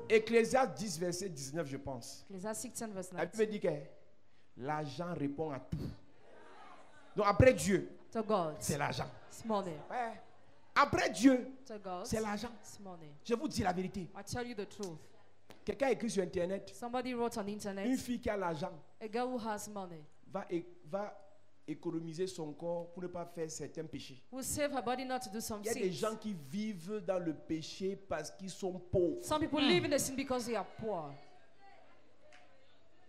Ecclésiaste 10, verset 19, je pense. Ecclesiastes 6:10 verse La 9. Bible dit que l'argent répond à tout. Donc après Dieu, To God, c'est l'argent. it's money. Ouais. Après Dieu, To God, c'est l'argent. it's money. Je vous dis la vérité. I tell you the truth. Quelqu'un a écrit sur Internet, Somebody wrote on the une internet, fille qui a l'argent a girl who has money va économiser son corps pour ne pas faire certains péchés. will save her body not to do some Il y a des sins. gens qui vivent dans le péché parce qu'ils sont pauvres. Some people live in the sin because they are poor.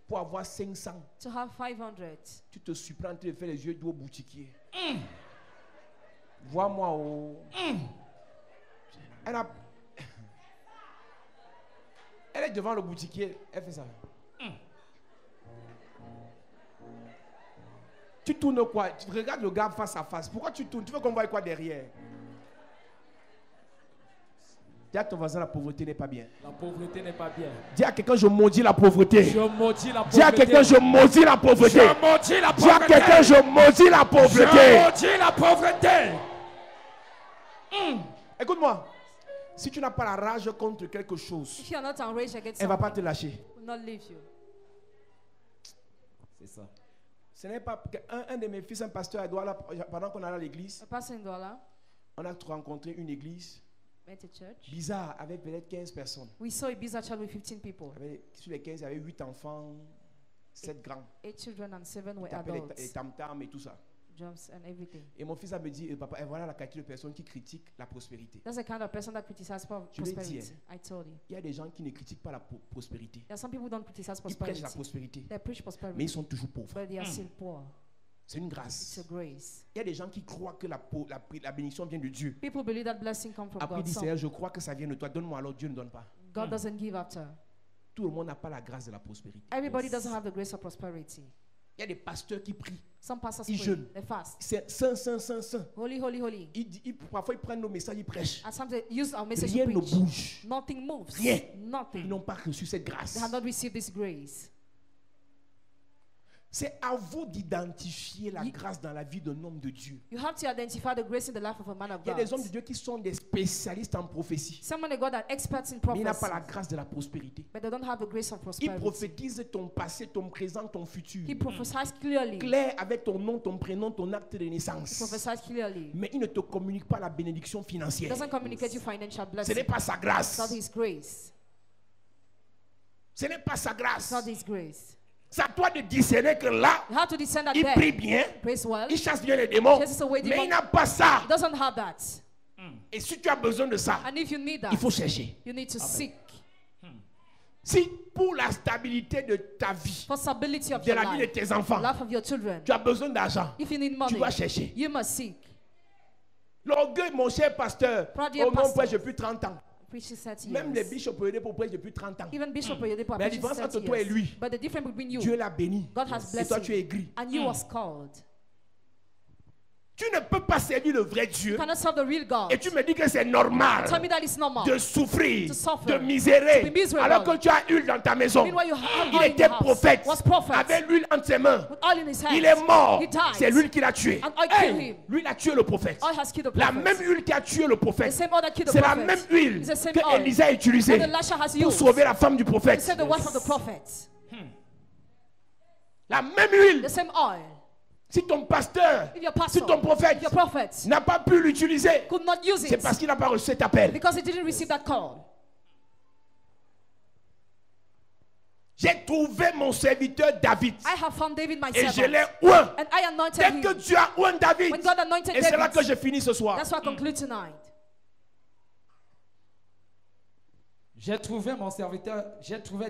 Pour avoir 500, To have 500, tu te surprends en train de faire les yeux doux au boutiquier. Vois-moi au... Elle est devant le boutiquier, elle fait ça. Tu tournes quoi? Tu regardes le gars face à face. Pourquoi tu tournes? Tu veux qu'on voie quoi derrière? Dis à ton voisin, la pauvreté n'est pas bien. La pauvreté n'est pas bien. Dis à quelqu'un, je maudis la pauvreté. Je maudis la pauvreté. Dis à quelqu'un, je maudis la pauvreté. Je maudis la Dis à pauvreté. quelqu'un, je maudis la pauvreté. Je maudis la pauvreté. Écoute-moi. Si tu n'as pas la rage contre quelque chose, if you are not enraged against elle ne va pas something, te lâcher. it will not leave you. C'est ça. Ce n'est pas un de mes fils, un pasteur à Douala, pendant qu'on allait à l'église, A person in Douala on a rencontré une église met a church. bizarre avec peut-être 15 personnes. We saw a bizarre church with 15 people. Sur les 15, il y avait 8 enfants, 7 grands. 8 children and 7 were Ils tapaient les adults. tam-tams et tout ça. jumps and everything. Et mon fils a me dit, papa, et voilà la qualité de personne qui critique la prospérité. That's the kind of person that criticizes Je l'ai dit, prosperity. I told you. Il y a des gens qui ne critiquent pas la prospérité. There are some people who don't criticize Ils prêchent prosperity. la prospérité, They preach mais prosperity, ils sont toujours pauvres. but they are still poor. C'est une It's grâce. a grace. Il y a des gens qui croient que la bénédiction vient de Dieu. People believe that blessing comes from Après, il God. dit, Some, Seigneur, je crois que ça vient de toi. Donne-moi, alors Dieu ne donne pas. God doesn't give after. Tout le monde n'a pas la grâce de la prospérité. Everybody doesn't have the grace of prosperity. Il y a des pasteurs qui prient. Some pastors Ils pray, jeûnent. they fast. C'est saint, saint, saint, saint. Holy, holy, holy. Parfois, ils prennent nos messages, ils prêchent. At times they use our message Rien to ne preach. bouge. Nothing moves. Rien. Ils Nothing. n'ont pas reçu cette grâce. They have not received this grace. C'est à vous d'identifier la Ye- grâce dans la vie d'un homme de Dieu. You have to identify the grace in the life of a man of Il y a God. des hommes de Dieu qui sont des spécialistes en prophétie. Someone of God are experts in Mais il n'a prophecy, pas la grâce de la prospérité. but they don't have the grace of Il prosperity. prophétise ton passé, ton présent, ton futur. He prophesies clearly. Clair avec ton nom, ton prénom, ton acte de He naissance. prophesies clearly. Mais il ne te communique pas la bénédiction He financière. doesn't communicate you financial Ce blessing. n'est pas sa It's grâce. not His grace. Ce n'est pas sa It's grâce. not His grace. C'est à toi de discerner que là, You have to discern that il prie there. bien, Praise well. il chasse bien les démons, Chases away mais demons. il n'a pas ça. He doesn't have that. Et si tu as besoin de ça, And if you need that, il faut chercher. you need to seek Si pour la stabilité de ta vie, for stability of de your la vie de life, tes the enfants, life of your children. tu as besoin d'argent, If you need tu money, vas chercher. you must seek. L'orgueil, mon cher pasteur, Proud dear oh non, pastor. prêche depuis 30 ans. Preaching 30 Même les years. bishops peuvent aider pour prêcher depuis 30 ans. Even Bishop Oyedepo are Mais la preaching différence 30 entre toi et years. lui, But the difference between you, Dieu l'a béni. God has Et blessed toi, tu es you. aigri. And you was called. Tu ne peux pas servir le vrai You Dieu cannot serve the real God. et tu me dis que c'est normal Tell me that it's normal. de souffrir, To suffer, de misérer, to be miserable. alors que tu as huile dans ta maison. Meanwhile, you have Il oil in était the house. prophète, Was prophet. avait l'huile entre ses mains. With oil in his hands. Il est mort. He died. C'est l'huile qui l'a tué. And oil Hey, killed him. lui, il a tué le prophète. Oil has killed the La prophet. même huile qui a tué le The prophète, same oil that killed the c'est la prophet. même huile It's the same que oil Élisée a utilisée that Elisha has pour used sauver la femme du to prophète. save the wife of the prophet. La même huile. The same oil. Si ton pasteur, If your si pastor, ton prophète if your prophet n'a pas pu l'utiliser, could not use c'est it parce qu'il n'a pas reçu cet appel. because he didn't receive that call. J'ai trouvé mon serviteur David I have found David my et je l'ai servant. oint. And I anointed Dès him. que Dieu a oint David, When God anointed et c'est là que David, je finis ce soir. that's why I conclude tonight. J'ai trouvé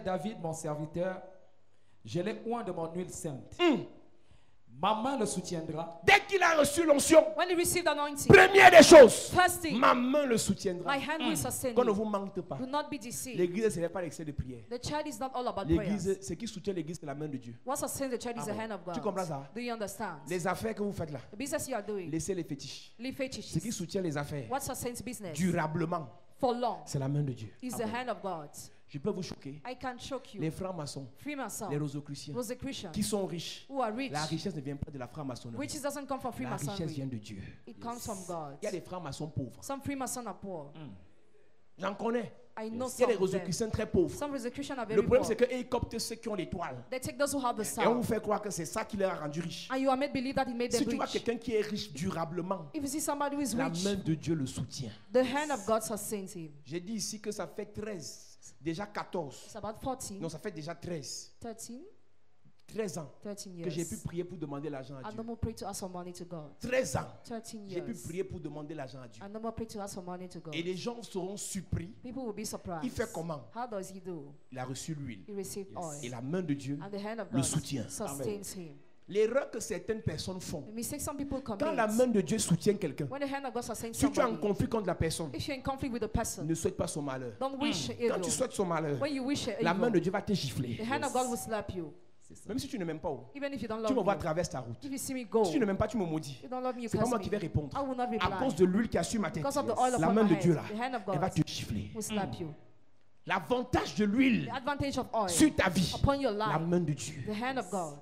David, mon serviteur. Je l'ai oint de mon huile sainte. Ma main le soutiendra. Dès qu'il a reçu l'onction, When he received anointing, première des choses, first thing, ma main le soutiendra. my hand will sustain Qu'on ne you. vous manque pas. Do not be deceived. L'église, ce n'est pas l'excès de prière. The church is not all about prayers. L'église, ce qui soutient l'église, c'est la main de Dieu. What sustains the church is the hand of Tu God. comprends ça? Do you understand? Les affaires que vous faites là, The business you are doing, laissez les fétiches. leave Ce qui fetishes. soutient les affaires What sustains business durablement, for long c'est la main de Dieu. is the hand of God. Je peux vous choquer. I can choke you. Les francs-maçons, Freemason, les rosicruciens, Rosicrucians, qui sont riches, who are rich. la richesse ne vient pas de la franc-maçonnerie. Riches doesn't come from La richesse vient Freemasonry. de Dieu. It comes from God. Il y a des francs-maçons pauvres. Some Freemasons are poor. J'en connais. I know Il y a some des of them. rosicruciens très pauvres. Some Rosicrucians are Le very problème, poor. c'est qu'ils coptent ceux qui ont l'étoile. They take those who have the Et on vous star. fait croire que c'est ça qui les a rendus riches. And you are made believe that he made Si them tu vois rich. quelqu'un qui est riche durablement, If you see somebody who is la rich, main de Dieu le soutient. the hand of God sustains him. J'ai dit ici que ça fait 13, déjà 14. It's about 14, Non, ça fait déjà 13. 13 ans 13 que j'ai pu years. prier pour demander l'argent à And Dieu. no more pray to ask for money to God. 13 ans, 13 j'ai pu years. prier pour demander l'argent à Dieu. And no more pray to ask for money to God. Et les gens seront surpris. People will be Il surprised. fait comment? How does he do? Il a reçu l'huile. He received Et oil. la main de Dieu And the hand of le God soutient. sustains him. L'erreur que certaines personnes font, The mistake some people quand commit, la main de Dieu soutient quelqu'un, when the hand of God sustains si tu as un somebody, conflit contre la personne, if you're in conflict with the person, ne souhaite pas son malheur. don't wish Quand evil. tu souhaites son malheur, When you wish la main de evil, Dieu va te gifler. the hand of God will slap you. Même si tu ne m'aimes pas, Even if you don't tu me love vois à me. travers ta route. If you see me go, Si tu ne m'aimes pas, tu me maudis. you don't love me, you C'est pas curse moi qui vais me. répondre. I will not À cause reply. de l'huile qui a sur ma tête, Because of the oil la upon main my de head, Dieu là, the hand of elle va God te gifler. will slap you. L'avantage de l'huile The advantage of oil sur ta vie, upon your la life, main de Dieu. the hand of God.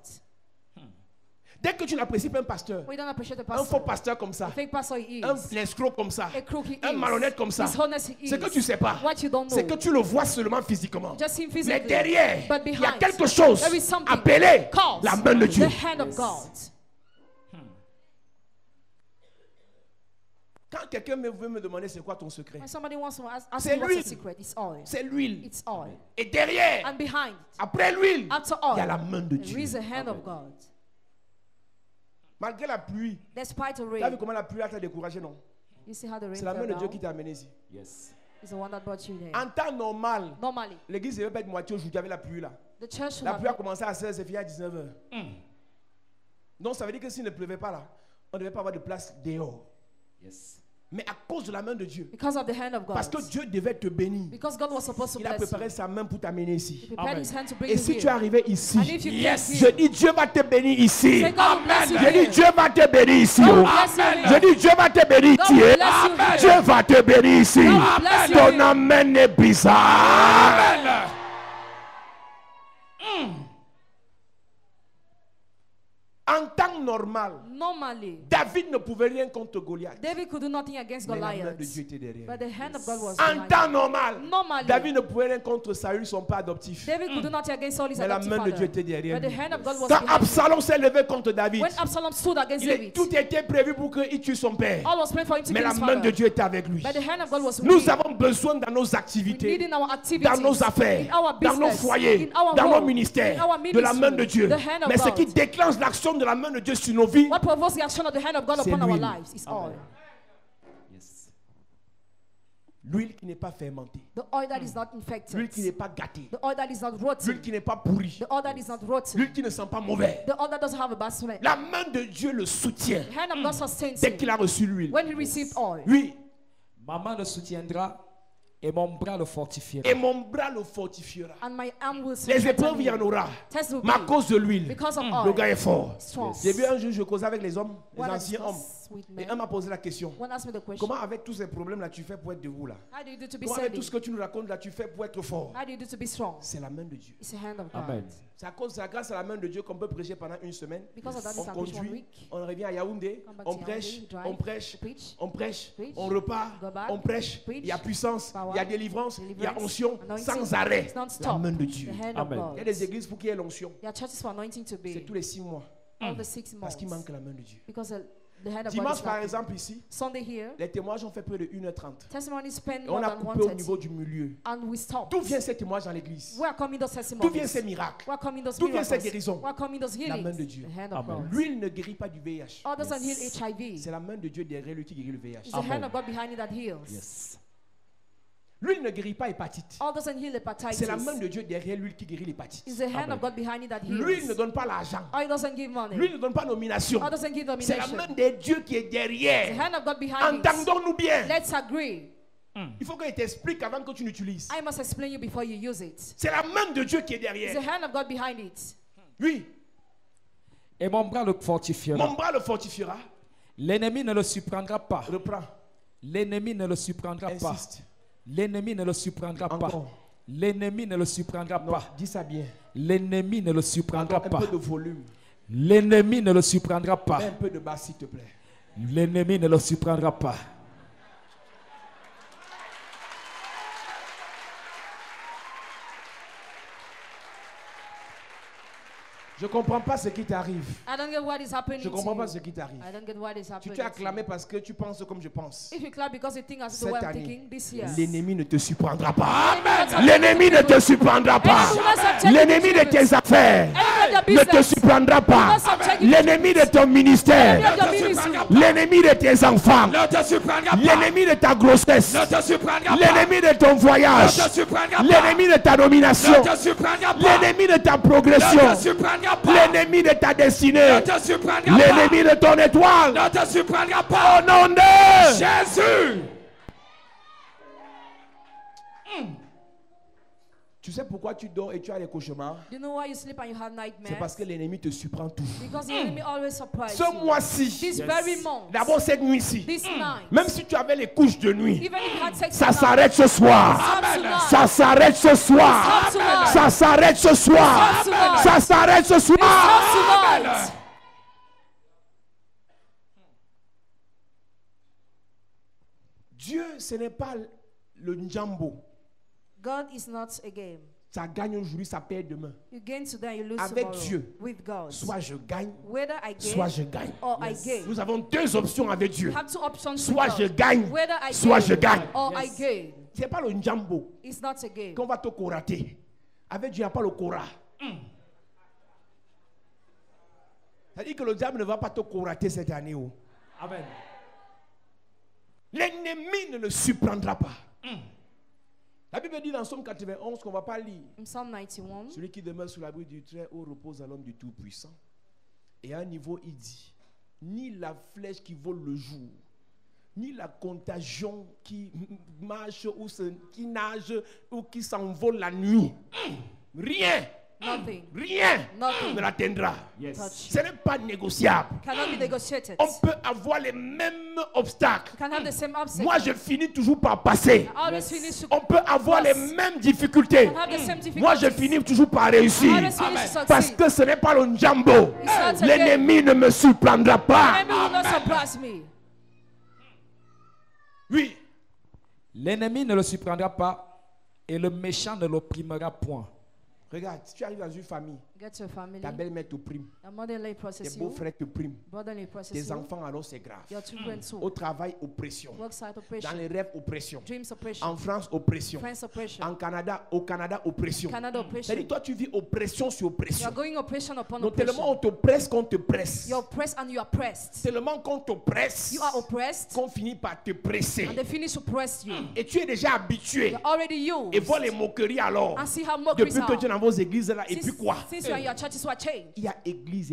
Dès que tu n'apprécies pas un pasteur, We don't appreciate the un faux pastor. pasteur comme A ça, fake pastor he un is. escroc comme ça, A crook he un is. malhonnête comme ça, Dishonest he c'est que is. tu ne sais pas. What you don't C'est que know. tu le vois seulement physiquement. Just him Mais physically. derrière, But il y a behind, quelque chose there is something appelé called la main de Dieu. the hand of God. Quand quelqu'un veut me demander c'est quoi ton secret, When somebody wants to ask C'est you what's l'huile. the secret, it's oil. c'est l'huile. It's oil. Et derrière, And behind, après l'huile, after il y a oil, la main de there Dieu. is the hand of God. Malgré la pluie. Despite the Tu as vu rain. comment la pluie t'a découragé, non? You see how the rain C'est la main fell de Dieu down? qui t'a amené ici. Yes. It's the one that brought you there. En temps normal, Normally, l'église ne devait pas être moitié aujourd'hui avec la pluie là. the church should La have pluie a commencé à 16 et fini à 19h. Donc ça veut dire que s'il ne pleuvait pas là, on ne devait pas avoir de place dehors. Yes. Mais à cause de la main de Dieu, because of the hand of God. parce que Dieu devait te bénir, Because God was supposed to il a bless you. préparé sa main pour t'amener He ici. prepared Amen. his hand to bring Et you si here. tu es arrivé ici, And if you Yes. came je here, dis Dieu va te bénir ici. say God will bless you Je dis here. Dieu va te bénir ici. God will Oh. bless you Je here. dis Dieu va te bénir God ici. will bless you here. Dieu va te bénir ici. God will bless you Ton here. amen est bizarre. Amen. En temps normal, Normally, David ne pouvait rien contre Goliath. David could do nothing against Mais la main Goliath. de Dieu était derrière. But the hand of God was En behind temps him. normal, Normally, David ne pouvait rien contre Saül, son père adoptif. David could do nothing against Saul, his Mais la adoptive main de Dieu father. était derrière But the lui. hand of God was Quand behind him. Absalom s'est levé contre David, When Absalom stood against David, tout était prévu pour qu'il tue son père. all was planned for him to Mais kill la his main de father. Dieu était avec lui. But the hand of God was with Nous him. avons besoin dans nos We need activités, in our activities, dans nos affaires, in our dans nos business, foyers, in our dans nos home, ministères, in our de la main de ministry, Dieu. the hand of Mais ce God. qui déclenche l'action de la main de Dieu sur nos vies, What provokes the action of the hand of God C'est upon our l'huile. lives is oil. Yes. l'huile qui n'est pas fermentée, The oil that is not l'huile infected. qui n'est pas gâtée, The oil that is not l'huile rotten. qui n'est pas pourrie, The oil that is not rotten. l'huile qui ne sent pas mauvais. The oil that doesn't have a bad smell. La main de Dieu le soutient The hand of God sustains dès him qu'il a reçu l'huile. when he received oil. Oui, Ma main le soutiendra et mon bras le fortifiera. et mon bras le fortifiera. And my arm will Les strengthen épreuves, il y en him. aura. Tests will Mais à be cause de l'huile, because of le oil. gars est fort. Strong. J'ai vu un jour, je causais avec les hommes, les When I anciens hommes. discuss with Et men, un m'a posé la question. one asked me the question, Comment avec tous ces problèmes là tu fais pour être debout là? how do you do to be Comment avec tout steady? ce que tu nous racontes là tu fais pour être fort? How do you do to be strong? C'est la main de Dieu. It's the hand of God. Amen. C'est grâce à la main de Dieu qu'on peut prêcher pendant une semaine. Because of that, we On can preach one conduit, week, on revient à Yaoundé, come back on to prêche, Yaoundé, drive, on prêche, preach, on prêche, preach, on repart, go back, on prêche. preach, Il y a puissance, power, il y a délivrance, il y a deliverance, onction anointing, sans arrêt. it's non-stop. La main de Dieu. The hand Amen. of Il y a God. des églises pour qu'il y ait l'onction. There are churches for anointing to C'est be tous les 6 mois. all the 6 months. Parce qu'il manque la main de Dieu. Because the hand of God Dimanche is par lacking. exemple ici, Sunday here, les témoignages ont fait près de 1h30. testimony spent Et more on a than coupé au 1:30. niveau du milieu. And we stopped. D'où viennent ces témoignages dans l'église? Where are coming those D'où testimonies? viennent ces miracles? Where are coming those D'où viennent ces miracles? guérisons? Where are coming those La main de healings? Dieu. The hand of Amen. God. L'huile ne guérit pas du VIH. Oil doesn't heal HIV. C'est la main de Dieu derrière lui qui guérit le VIH. It's the hand of God behind it that heals. Yes. L'huile ne guérit pas l'hépatite. Oil doesn't heal hepatitis. C'est la main de Dieu derrière l'huile qui guérit l'hépatite. It's the hand Amen. of God behind it that L'huile ne heals. donne pas l'argent. Oil doesn't give money. L'huile ne donne pas nomination. Oil doesn't give C'est la domination. main de Dieu qui est The derrière. hand of God behind it. Entendons-nous bien. Let's agree. Il faut qu'il t'explique avant que tu l'utilises. I must explain you before you use it. C'est la main de Dieu qui est It's the derrière. hand of God behind it. Oui, Et mon bras le fortifiera. mon bras le fortifiera. L'ennemi ne le surprendra pas. Reprends, L'ennemi ne le surprendra pas. insiste. L'ennemi ne le surprendra pas. Encore. L'ennemi ne le surprendra Non, pas. dis ça bien. L'ennemi ne le surprendra Encore un pas. peu de volume. L'ennemi ne le surprendra pas. Mets un peu de basse, s'il te plaît. L'ennemi ne le surprendra pas. Je ne comprends pas ce qui t'arrive. I don't get what is happening Je ne comprends to pas you. ce qui t'arrive. I don't get what is Si happening tu as to acclamé you. parce que tu penses comme je pense, If you clap because you think as the cette way I'm année, thinking this year. l'ennemi ne te surprendra pas. Amen. L'ennemi ne te surprendra pas. L'ennemi de tes affaires ne te surprendra pas. L'ennemi de ton ministère, l'ennemi de tes enfants, Ne te surprendra pas. l'ennemi de ta grossesse, Ne te surprendra pas. l'ennemi de ton voyage, Ne te surprendra pas. l'ennemi de ta nomination, Ne te surprendra pas. l'ennemi de ta Ne progression, te surprendra pas. l'ennemi de ta destinée, Ne te surprendra pas. l'ennemi de ton étoile. Ne te surprendra pas. Au nom de Jésus. Tu sais pourquoi tu dors et tu as les cauchemars? Do you know why you sleep and you have C'est nightmares? parce que l'ennemi te surprend tout. Because the enemy always surprises Ce you. mois-ci, This very month, d'abord cette nuit-ci, this night, même si tu avais les couches de nuit, even if you had sex ça tonight, s'arrête ce soir. stop tonight. Ça s'arrête ce soir. Stop tonight. Ça s'arrête ce soir. Stop tonight. Ça s'arrête ce Stop soir. tonight. Dieu, ce n'est pas le njambo. God is not a game. Ça gagne aujourd'hui, ça perd demain. You gain today, you lose Avec tomorrow. Dieu. With God. Soit je gagne, Whether I gain soit je gagne. or I gain. Nous avons deux options avec Dieu. You have two options Soit with je God. gagne, Whether I soit gain je gagne. or I gain. Ce n'est pas le njambo It's not a game. qu'on va te corater. Avec Dieu, il n'y a pas le cora. C'est-à-dire que le diable ne va pas te courater cette année. Oh. Amen. L'ennemi ne le surprendra pas. La Bible dit dans Somme 91 qu'on ne va pas lire. In Psalm 91, Celui qui demeure sous l'abri du Très-Haut repose à l'homme du Tout-Puissant. Et à un niveau, il dit, ni la flèche qui vole le jour, ni la contagion qui marche ou qui nage ou qui s'envole la nuit. Rien. nothing. Rien Nothing. ne l'atteindra. Yes. Touch Ce n'est pas négociable. cannot be negotiated. On peut avoir les mêmes obstacles. You can have the same obstacle. Moi, je finis toujours par passer. I always finish to On peut avoir les mêmes difficultés. have the same difficulties. Moi, je finis toujours par réussir. I always finish to succeed. Parce que ce n'est pas le jambo. It's not a L'ennemi ne me surprendra The pas. enemy will not surprise me. Oui. L'ennemi ne le surprendra pas et le méchant ne l'opprimera point. Regarde, si tu arrives dans une famille, Get your family. ta belle-mère te prime, Your mother-in-law tes process you. beaux-frères te priment, Brother-in-law process tes you. enfants, alors c'est grave. Your children too. Au travail, oppression. Worksite Dans oppression. les rêves, oppression. Dreams oppression. En France, oppression. Friends oppression. Au Canada, oppression. Canada oppression. C'est-à-dire, toi, tu vis oppression sur You oppression. are going oppression upon Donc, tellement oppression. on te presse qu'on te presse. You're oppressed and you are pressed. Tellement qu'on te presse You are oppressed qu'on finit par te presser. and they finish to press you. Et tu es déjà habitué. You're already Et used. vois les moqueries alors. And see how mockeries Depuis que tu es are. dans vos églises là, et puis quoi? Since you are in your churches who are changed. Il y a église.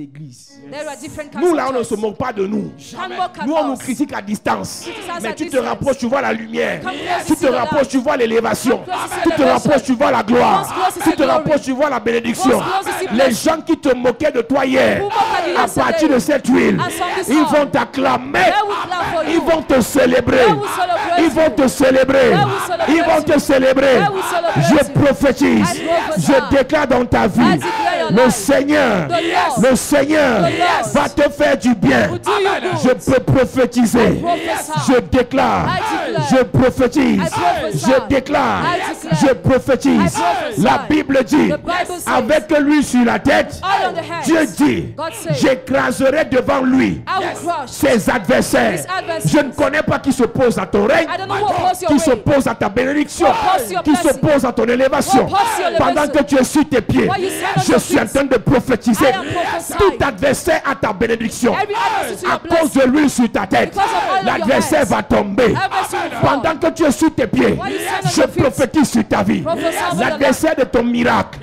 There are different kinds Nous là, on of ne se churches. moque pas de nous. Can't mock at Nous, on nous us. critique à distance. Criticize Mais at tu te distance. rapproches, tu vois la lumière. Come close, Tu you te see the rapproches, light. tu vois l'élévation. Come close, you see Tu te elevation. rapproches, tu vois la gloire. Come close, you Tu see te glory. rapproches, tu vois la bénédiction. Come close, you see Les blessing. gens qui te moquaient de toi hier, Who mocked at you à yesterday, partir de cette huile, and from this ils hour, vont t'acclamer. they will clap for Ils you. vont te célébrer. They will celebrate Ils vont you. te célébrer. They will celebrate Ils vont te you. célébrer. They will celebrate Je you. prophétise. I prophesy. Je déclare dans ta vie. I declare your Le life. Seigneur, The Lord. le Seigneur The Lord. va te faire du bien. Will do you good. Je peux prophétiser. prophesy. Je déclare. I declare. Je prophétise. I prophesy. Je déclare. I declare. Je prophétise. I prophesy. La Bible dit, The Bible says, avec lui sur la tête, all on the heads, Dieu dit, God says, j'écraserai devant lui I will crush ses adversaires. his adversaries. Je ne connais pas qui s'oppose à ton règne, I don't know who oppose your qui way. s'oppose à ta bénédiction, Who oppose your qui blessing. s'oppose à ton élévation. Who oppose your Pendant elevation. que tu es sur tes pieds, While you stand on je your suis en feet. train de prophétiser. I am prophesying. Tout adversaire à ta bénédiction, Every adversary to à your cause blessing. de l'huile sur ta tête, Because of oil on your l'adversaire heads. va tomber. Adversary will fall. Pendant que tu es sur tes pieds, While you stand on je your feet. prophétise sur ta vie. Prophesy over your L'adversaire de ton miracle,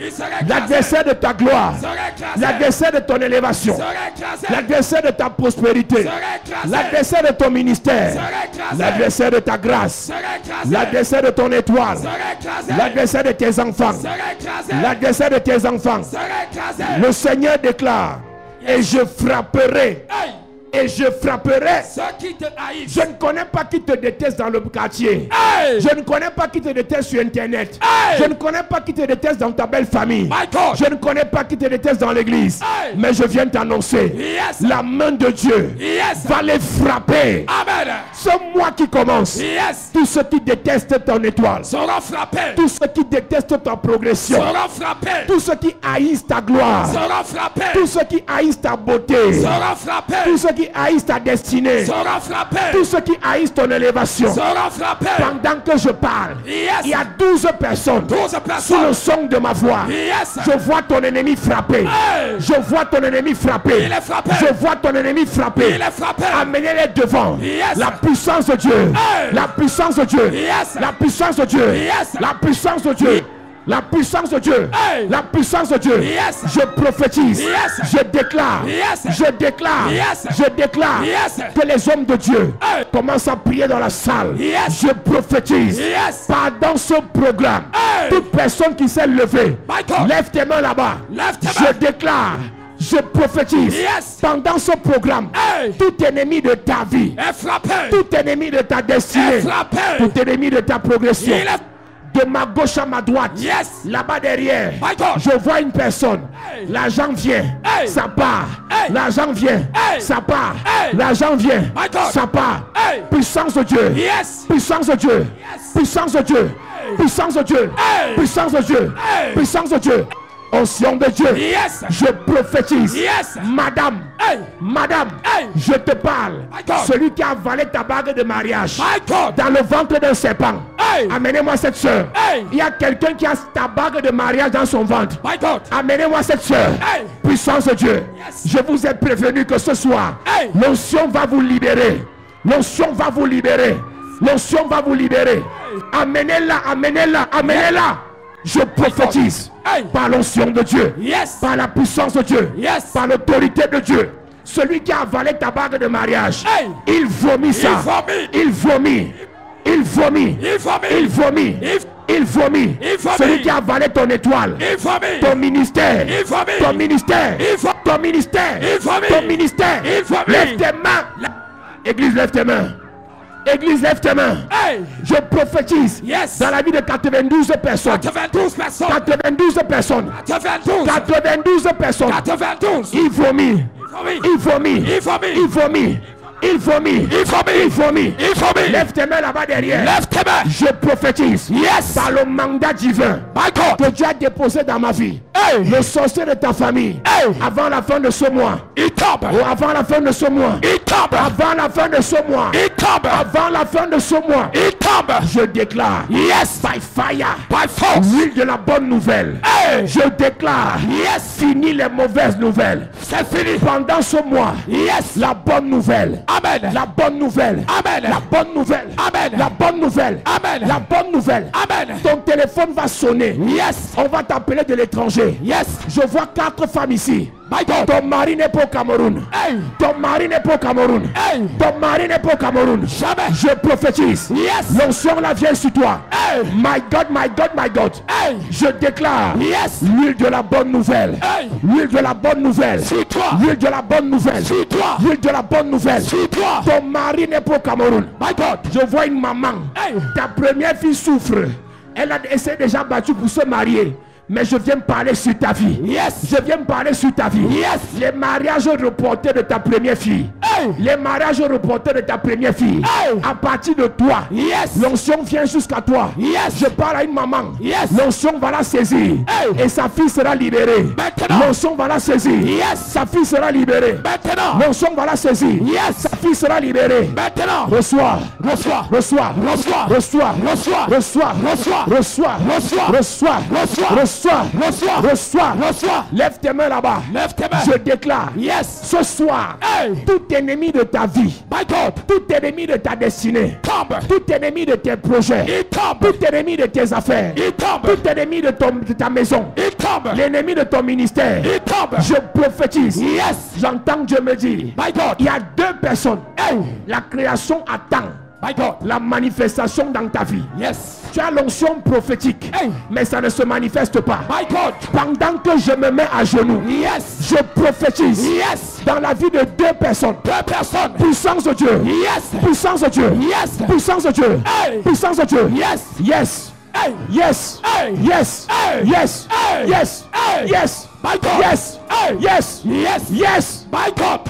l'adversaire de ta gloire, l'adversaire de ton élévation, l'adversaire de ta prospérité, l'adversaire de ton ministère, l'adversaire de ta grâce, l'adversaire de ton étoile, l'adversaire de tes enfants, l'adversaire de tes enfants. Le Seigneur déclare, et je frapperai. Et je frapperai. Ceux qui te haïssent. Je ne connais pas qui te déteste dans le quartier. Hey! Je ne connais pas qui te déteste sur Internet. Hey! Je ne connais pas qui te déteste dans ta belle famille. My God. Je ne connais pas qui te déteste dans l'église. Hey! Mais je viens t'annoncer, Yes. la main de Dieu Yes. va les frapper. Amen. Ce mois qui commence, Yes. tous ceux qui détestent ton étoile, Seront frappés. tous ceux qui détestent ta progression, Seront frappés. tous ceux qui haïssent ta gloire, Seront frappés. tous ceux qui haïssent ta beauté, Seront frappés. tous ceux qui haïssent ta destinée, Seront frappés. tous ceux qui haïssent ton élévation. Seront frappés. Pendant que je parle, Yes. il y a 12 personnes 12 sous le personnes. son de ma voix. Yes. Je vois ton ennemi frapper. Hey. Je vois ton ennemi frapper. Il est frappé. Je vois ton ennemi frapper. Il est frappé. Amenez-les devant. Yes. La puissance de Dieu. Hey. La puissance de Dieu. Yes. La puissance de Dieu. Yes. La puissance de Dieu. La puissance de Dieu. Hey. La puissance de Dieu. Yes. Je prophétise. Yes. Je déclare. Yes. Je déclare. Yes. Je déclare Yes. que les hommes de Dieu Hey. commencent à prier dans la salle. Yes. Je prophétise. Yes. Pendant ce programme, Hey. toute personne qui s'est levée, My God. lève tes mains là-bas. Lève tes Je mains. déclare. Je prophétise. Yes. Pendant ce programme, Hey. tout ennemi de ta vie, Est frappé. tout ennemi de ta destinée, Est frappé. tout ennemi de ta progression, Il est. de ma gauche à ma droite, Yes. là-bas derrière, My God. je vois une personne. Hey. L'argent vient, Hey. ça part. Hey. L'argent vient, Hey. ça part. Hey. L'argent vient, My God. ça part. Hey. Puissance de Dieu. Yes. Puissance de Dieu. Yes. Puissance de Dieu. Hey. Puissance de Dieu. Hey. Puissance de Dieu. Hey. Puissance de Dieu. Onction de Dieu. Yes. Je prophétise. Yes. Madame. Hey. Madame. Hey. Je te parle. My God. Celui qui a avalé ta bague de mariage. My God. Dans le ventre d'un serpent. Hey. Amenez-moi cette soeur. Hey. Il y a quelqu'un qui a ta bague de mariage dans son ventre. My God. Amenez-moi cette soeur. Hey. Puissance de Dieu. Yes. Je vous ai prévenu que ce soir, Hey. l'onction va vous libérer. L'onction va vous libérer. L'onction va vous libérer. Amenez-la, amenez-la, amenez-la. Je prophétise Hey. par l'onction de Dieu, Yes. par la puissance de Dieu, Yes. par l'autorité de Dieu. Celui qui a avalé ta bague de mariage, Hey. il vomit ça. Il vomit. Il vomit. Il vomit. Il vomit. Il vomit. Il vomit. Celui qui a avalé ton étoile, Il vomit. ton ministère, Il vomit. ton ministère, Il vomit. ton ministère, Il vomit. ton ministère. Il vomit. Lève tes mains. Église, lève tes mains. Église, lève tes mains. Hey. Je prophétise Yes. dans la vie de 92 personnes. 92 personnes. 92 personnes. 92. 92 personnes. 92. Il vomit. Il vomit. Il vomit. Il vomit. Il vomit. Il vomit. Il vomit. Il vomit. Lève tes mains là-bas derrière. Lève tes mains. Je prophétise. Yes. Par le mandat divin My God. que Dieu a déposé dans ma vie. Hey. Le sorcier de ta famille. Hey. Avant la fin de ce mois. Il tombe. Ou avant la fin de ce mois. Il tombe. Avant la fin de ce mois. Il tombe. Avant la fin de ce mois. Il tombe. Je déclare. Yes. By fire. By force. L'huile de la bonne nouvelle. Hey. Je déclare. Yes. Fini les mauvaises nouvelles. C'est fini. Pendant ce mois. Yes. La bonne nouvelle. Amen. La bonne nouvelle. Amen. La bonne nouvelle. Amen. La bonne nouvelle. Amen. La bonne nouvelle. Amen. Ton téléphone va sonner. Yes. On va t'appeler de l'étranger. Yes. Je vois 4 femmes ici. My God. Ton mari n'est pas au Cameroun. Hey. Ton mari n'est pas au Cameroun. Hey. Ton mari n'est pas au Cameroun. Jamais. Je prophétise. Yes. L'onction la vient sur toi. Hey. My God, my God, my God. Hey. Je déclare. Yes. L'huile de la bonne nouvelle. Hey. L'huile de la bonne nouvelle. Sur toi. L'huile de la bonne nouvelle. Sur toi. L'huile de la bonne nouvelle. Sur toi. Ton mari n'est pas au Cameroun. My God. Je vois une maman. Hey. Ta première fille souffre. Elle a essayé déjà battu pour se marier. Mais je viens parler sur ta vie. Yes. Je viens parler sur ta vie. Yes. Les mariages reportés de ta première fille. Hey. Les mariages reportés de ta première fille. Hey. À partir de toi. Yes. L'onction vient jusqu'à toi. Yes. Je parle à une maman. Yes. L'onction va la saisir. Hey. Et sa fille sera libérée. Maintenant. L'onction va la saisir. Yes. Sa fille sera libérée. Maintenant. L'onction va la saisir. Yes. Sa fille sera libérée. Maintenant. Reçois. Reçois. Reçois. Reçois. Reçois. Reçois. Reçois. Reçois. Reçois. Reçois. Reçois. Reçois. Reçois. Reçois. Reçois. Reçois. Lève tes mains là-bas. Lève tes mains. Je déclare. Yes. Ce soir, Hey. tout ennemi de ta vie, My God. tout ennemi de ta destinée, Tombe. tout ennemi de tes projets, Il tombe. tout ennemi de tes affaires, Il tombe. tout ennemi de ta maison, Il tombe. l'ennemi de ton ministère, Il tombe. je prophétise. Yes. J'entends Dieu me dire, My God. il y a 2 personnes. Hey. La création attend My God. la manifestation dans ta vie. Yes. Tu as l'onction prophétique, Hey. mais ça ne se manifeste pas. My God. Pendant que je me mets à genoux, Yes. je prophétise Yes. dans la vie de 2 personnes. 2 personnes. Puissance de Dieu. Yes. Puissance de Dieu. Yes. Puissance de Dieu. Hey. Puissance de Dieu. Yes. Yes. Hey. Yes. Hey. Yes. Hey. Yes. Hey. Yes. Hey. Yes. My God. Yes. Hey. Yes. Yes. Yes. My God.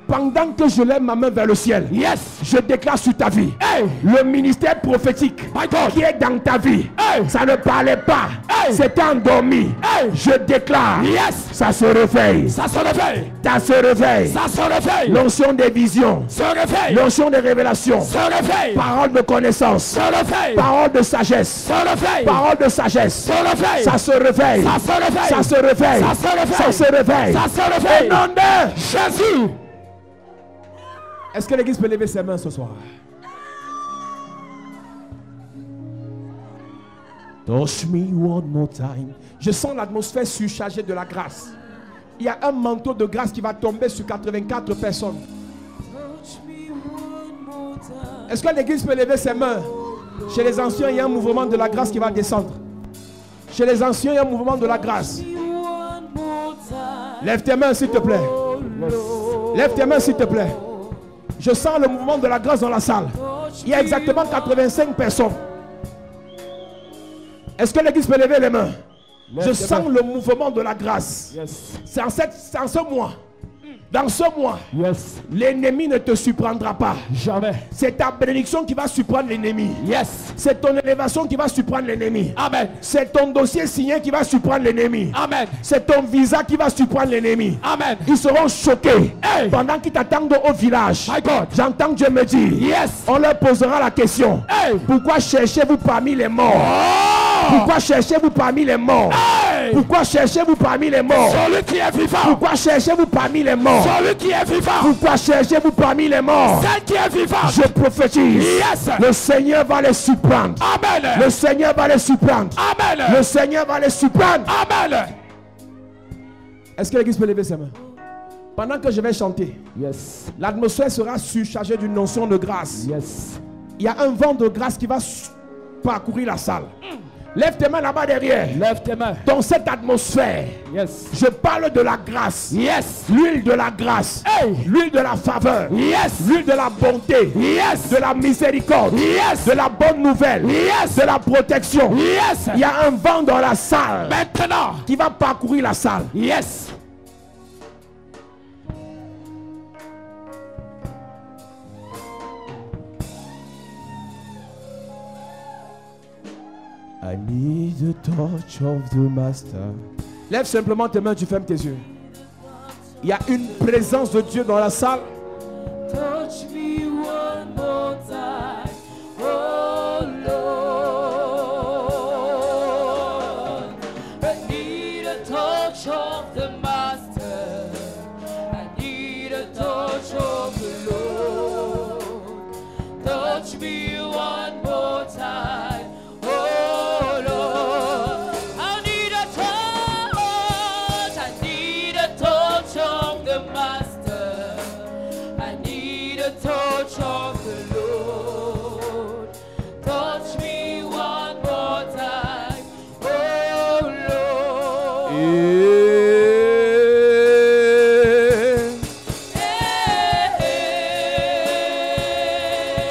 Pendant que je lève ma main vers le ciel, Yes. je déclare sur ta vie, Hey. le ministère prophétique My God. qui est dans ta vie, Hey. ça ne parlait pas, Hey. c'était endormi. Hey. Je déclare, Yes. ça se réveille, Ça se réveille. ça se réveille. Ça se réveille. L'onction des visions, Se réveille. l'onction des révélations, Se réveille. parole de connaissance, Se réveille. parole de sagesse, Se réveille. parole de sagesse, Se réveille. ça se réveille, Ça se réveille. ça se réveille, Ça se réveille. ça se réveille. Ça se réveille. Au nom de Jésus. Est-ce que l'église peut lever ses mains ce soir? Touch me one more time. Je sens l'atmosphère surchargée de la grâce. Il y a un manteau de grâce qui va tomber sur 84 personnes. Est-ce que l'église peut lever ses mains? Chez les anciens, il y a un mouvement de la grâce qui va descendre. Chez les anciens, il y a un mouvement de la grâce. Lève tes mains s'il te plaît. Lève tes mains s'il te plaît. Je sens le mouvement de la grâce dans la salle. Il y a exactement 85 personnes. Est-ce que l'église peut lever les mains? Je sens le mouvement de la grâce. C'est en ce mois. Dans ce mois, Yes. l'ennemi ne te surprendra pas. Jamais. C'est ta bénédiction qui va surprendre l'ennemi. Yes. C'est ton élévation qui va surprendre l'ennemi. Amen. C'est ton dossier signé qui va surprendre l'ennemi. Amen. C'est ton visa qui va surprendre l'ennemi. Amen. Ils seront choqués. Hey. Pendant qu'ils t'attendent au village. My God. J'entends Dieu me dire. Yes. On leur posera la question. Hey. Pourquoi cherchez-vous parmi les morts? Oh. Pourquoi cherchez-vous parmi les morts? Hey. Pourquoi cherchez-vous parmi les morts? Celui qui est vivant. Pourquoi cherchez-vous parmi les morts? Celui qui est vivant. Pourquoi cherchez-vous parmi les morts? Celle qui est vivante. Je prophétise. Yes. Le Seigneur va les surprendre. Amen. Le Seigneur va les surprendre. Amen. Le Seigneur va les surprendre. Amen. Est-ce que l'église peut lever ses mains? Pendant que je vais chanter, Yes. l'atmosphère sera surchargée d'une notion de grâce. Yes. Il y a un vent de grâce qui va parcourir la salle. Lève tes mains là-bas derrière. Lève tes mains. Dans cette atmosphère, Yes. je parle de la grâce. Yes. L'huile de la grâce. Hey. L'huile de la faveur. Yes. L'huile de la bonté. Yes. De la miséricorde. Yes. De la bonne nouvelle. Yes. De la protection. Yes. Il y a un vent dans la salle Maintenant. qui va parcourir la salle. Yes. I need the touch of the master. Lève simplement tes mains, tu fermes tes yeux. Il y a une présence de Dieu dans la salle. Touch me one more time, oh Lord. I need a touch of the Master. I need a touch of the Lord. Touch me one more time, oh Lord. I need a touch. I need a touch of the Master. I need a touch of the Lord. Touch me one more time, oh Lord.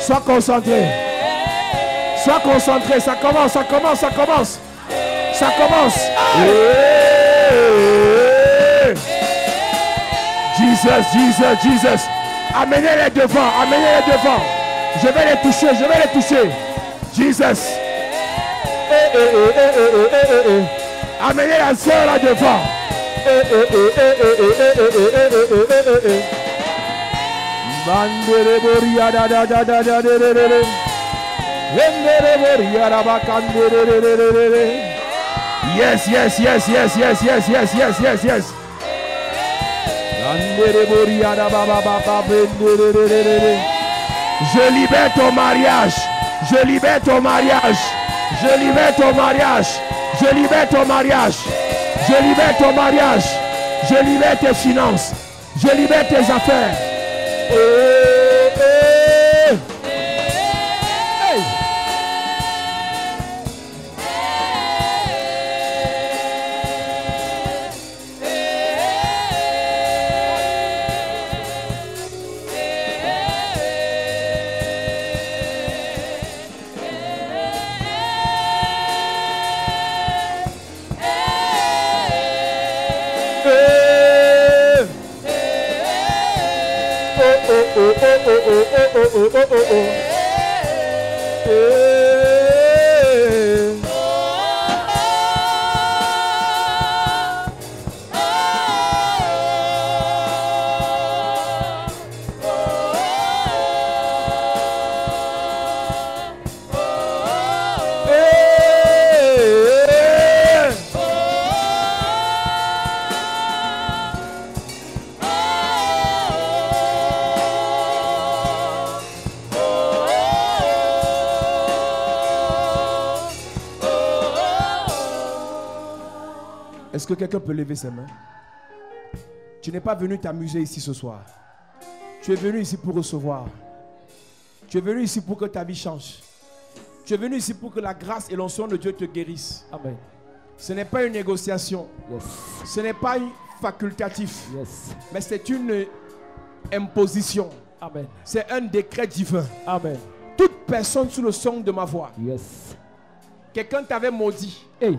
Sois concentré. Sois concentré. Ça commence, ça commence, ça commence. Ça commence. Jesus, Jesus, Jesus. Amenez-les devant, amenez-les devant. Je vais les toucher, je vais les toucher. Jesus. Amenez la soeur là devant. Yes, yes, yes, yes, yes, yes, yes, yes, yes, yes. Je libère ton mariage. Je libère ton mariage. Je libère ton mariage. Je libère ton mariage. Je libère ton mariage. Je libère tes finances. Je libère tes affaires. Est-ce que quelqu'un peut lever ses mains? Tu n'es pas venu t'amuser ici ce soir. Tu es venu ici pour recevoir. Tu es venu ici pour que ta vie change. Tu es venu ici pour que la grâce et l'onction de Dieu te guérissent. Amen. Ce n'est pas une négociation. Yes. Ce n'est pas un facultatif. Yes. Mais c'est une imposition. Amen. C'est un décret divin. Amen. Toute personne sous le son de ma voix. Yes. Quelqu'un t'avait maudit. Hey.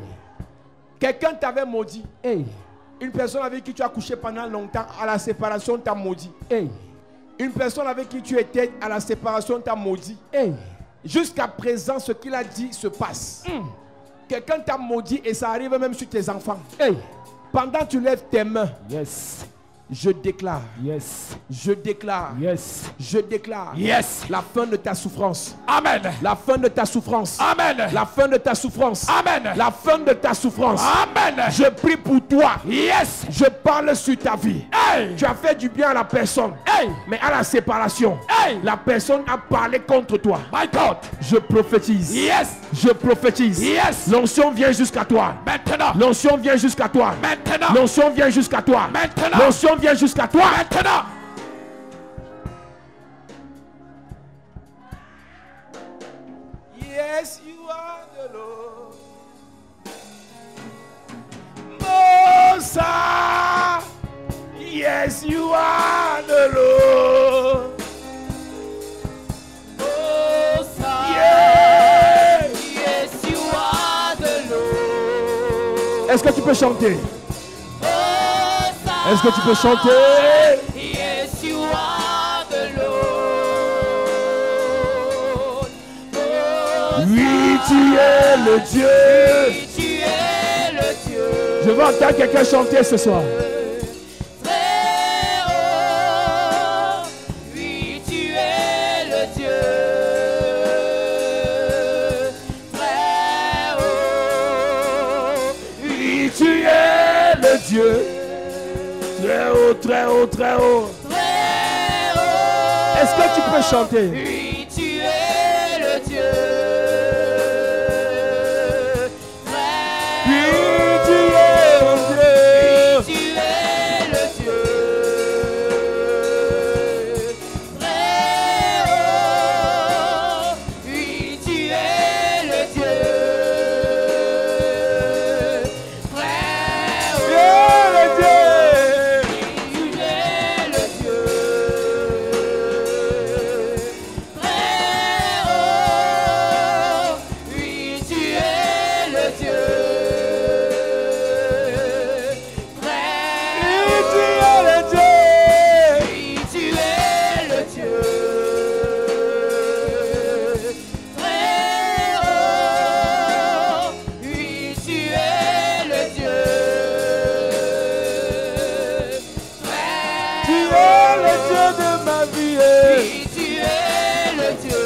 Quelqu'un t'avait maudit. Hey. Une personne avec qui tu as couché pendant longtemps, à la séparation t'a maudit. Hey. Une personne avec qui tu étais à la séparation t'a maudit. Hey. Jusqu'à présent, ce qu'il a dit se passe. Quelqu'un t'a maudit et ça arrive même sur tes enfants. Hey. Pendant que tu lèves tes mains, Yes. je déclare, Yes. je déclare, Yes. je déclare Yes. la fin de ta souffrance. Amen. La fin de ta souffrance. Amen. La fin de ta souffrance. Amen. La fin de ta souffrance. Amen. Je prie pour toi. Yes. Je parle sur ta vie. Hey. Tu as fait du bien à la personne. Hey. Mais à la séparation, Hey. la personne a parlé contre toi. My God. Je prophétise. Yes. Je prophétise. Yes. L'onction vient jusqu'à toi. Maintenant. L'onction vient jusqu'à toi. Maintenant. L'onction vient jusqu'à toi. Maintenant. L'onction vient jusqu'à toi. Maintenant. Yes, you are the Lord. Mosa. Yes, you are the Lord. Yeah. Yes, you are the Lord. Est-ce que tu peux chanter? Hosanna. Est-ce que tu peux chanter? Yes, you are the Lord. Oui, tu es le Dieu. Oui, tu es le Dieu. Je veux entendre quelqu'un chanter ce soir. Très haut. Oui, tu es le Dieu. Très haut. Oui, tu es le Dieu. Très haut, très haut, très haut. Très haut. Est-ce que tu peux chanter? Oui, tu es le Dieu. Très Oui, haut. tu es le Dieu. Tu es le Dieu. Très haut. Oui, tu es le Dieu. Très haut. Tu es le Dieu. Tu es le Dieu. Très haut. Oui, tu es le Dieu. Très Oui, haut. tu es le Dieu. Oui, tu es le Dieu. Très haut. Oui, tu es le Dieu. Tu Très es le Dieu de ma vie. oui, tu es le Dieu.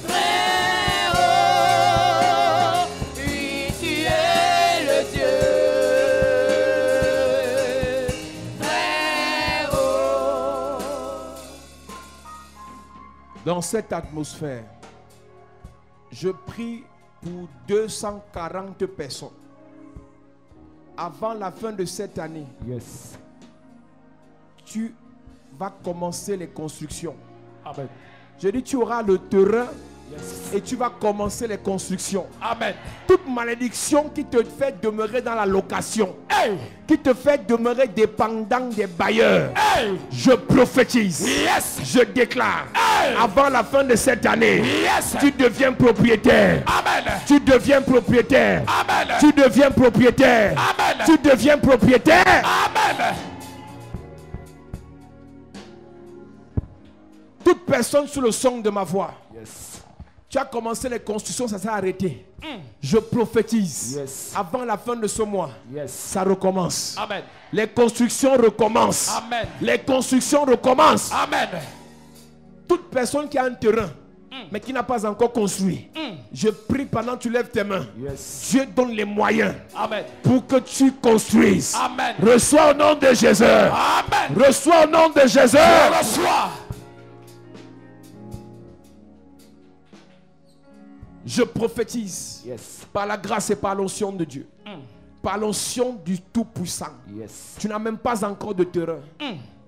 Très haut. Oui, tu es le Dieu. Très haut. Dans cette atmosphère, je prie pour 240 personnes. Avant la fin de cette année, Yes. tu vas commencer les constructions. Amen. Je dis, tu auras le terrain Yes. et tu vas commencer les constructions. Amen. Toute malédiction qui te fait demeurer dans la location, Hey. qui te fait demeurer dépendant des bailleurs, Hey. je prophétise, Yes. je déclare, Hey. avant la fin de cette année, Yes. tu deviens propriétaire. Amen. Tu deviens propriétaire. Amen. Tu deviens propriétaire. Amen. Tu deviens propriétaire. Amen. Toute personne sous le son de ma voix, Yes. tu as commencé les constructions, ça s'est arrêté. Je prophétise. Yes. Avant la fin de ce mois, Yes. ça recommence. Amen. Les constructions recommencent. Amen. Les constructions recommencent. Amen. Toute personne qui a un terrain, mais qui n'a pas encore construit, je prie pendant que tu lèves tes mains. Yes. Dieu donne les moyens Amen. pour que tu construises. Amen. Reçois au nom de Jésus. Amen. Reçois au nom de Jésus. Je reçois. Je prophétise Yes. par la grâce et par l'onction de Dieu. Par l'onction du Tout-Puissant. Yes. Tu n'as même pas encore de terrain.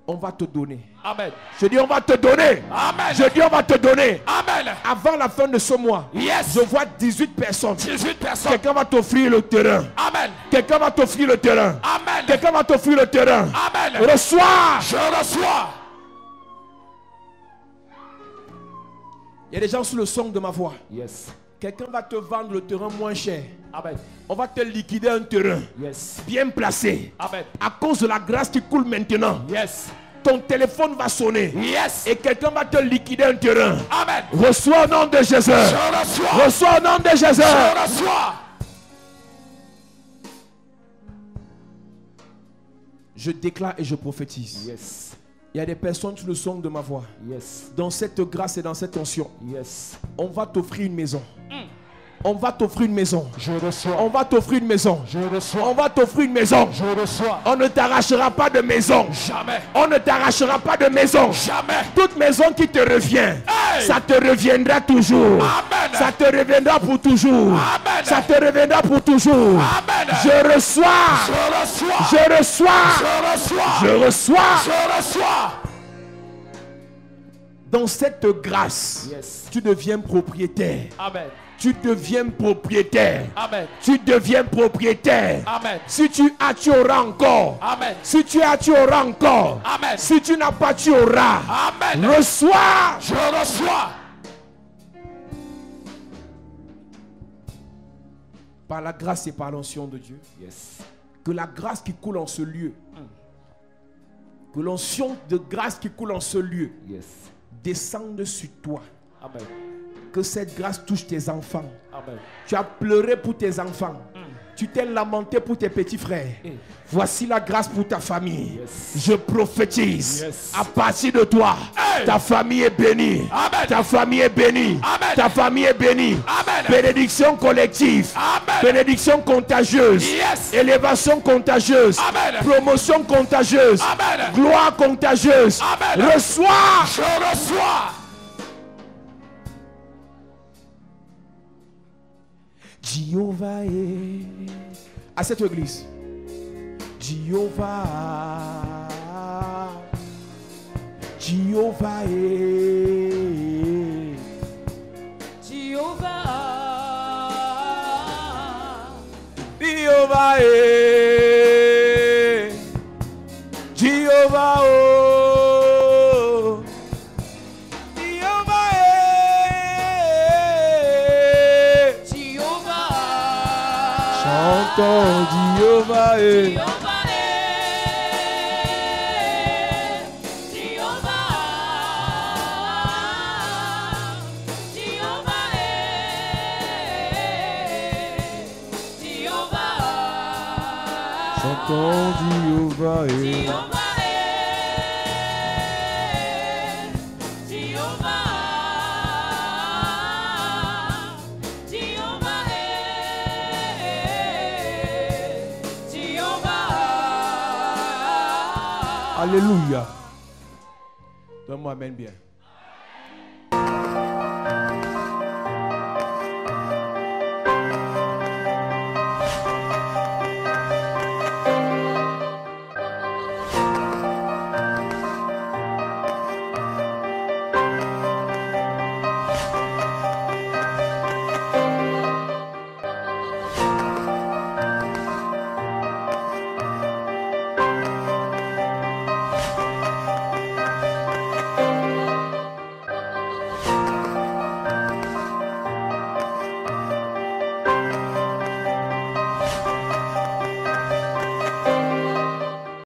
On va te donner. Amen. Je dis on va te donner. Amen. Je dis on va te donner. Amen. Avant la fin de ce mois, Yes. je vois 18 personnes. 18 personnes. Quelqu'un va t'offrir le terrain. Amen. Quelqu'un va t'offrir le terrain. Amen. Quelqu'un va t'offrir le terrain. Amen. Reçois. Je reçois. Il y a des gens sous le son de ma voix. Yes. Quelqu'un va te vendre le terrain moins cher. Amen. On va te liquider un terrain Yes. bien placé. Amen. À cause de la grâce qui coule maintenant. Yes. Ton téléphone va sonner. Yes. Et quelqu'un va te liquider un terrain. Amen. Reçois au nom de Jésus. Je reçois. Reçois au nom de Jésus. Je reçois. Je déclare et je prophétise. Yes. Il y a des personnes sous le son de ma voix. Yes. Dans cette grâce et dans cette onction, Yes. on va t'offrir une maison. On va t'offrir une maison. Je reçois. On va t'offrir une maison. Je reçois. On va t'offrir une maison. Je reçois. On ne t'arrachera pas de maison. Jamais. On ne t'arrachera pas de maison. Jamais. Toute maison qui te revient, Hey! ça te reviendra toujours. Amen. Ça te reviendra pour toujours. Amen. Ça te reviendra pour toujours. Amen. Je reçois. Je reçois. Je reçois. Je reçois. Je reçois. Je reçois. Dans cette grâce, Yes. tu deviens propriétaire. Amen. Tu deviens propriétaire. Amen. Tu deviens propriétaire. Amen. Si tu as, tu auras encore. Amen. Si tu as, tu auras encore. Amen. Si tu n'as pas, tu auras. Amen. Reçois. Je reçois. Par la grâce et par l'onction de Dieu. Yes. Que la grâce qui coule en ce lieu. Que l'onction de grâce qui coule en ce lieu. Yes. Descende sur toi. Amen. Que cette grâce touche tes enfants. Amen. Tu as pleuré pour tes enfants. Tu t'es lamenté pour tes petits frères. Voici la grâce pour ta famille. Yes. Je prophétise. Yes. À partir de toi, Hey. ta famille est bénie. Amen. Ta famille est bénie. Amen. Ta famille est bénie. Amen. Bénédiction collective. Amen. Bénédiction contagieuse. Yes. Élévation contagieuse. Amen. Promotion contagieuse. Amen. Gloire contagieuse. Amen. Reçois. Je reçois. Jéhovah est à cette église. Jéhovah, Jéhovah est. Jéhovah, Jéhovah est. Jéhovah oh. Jéhovah est. Jéhovah, Chantons Jéhovah est. Jéhovah est. Jéhovah, Jéhovah est. Jéhovah, Chantons Jéhovah est. Jéhovah est. Jéhovah, Jéhovah est. Jéhovah. Alléluia. Donne-moi amen bien.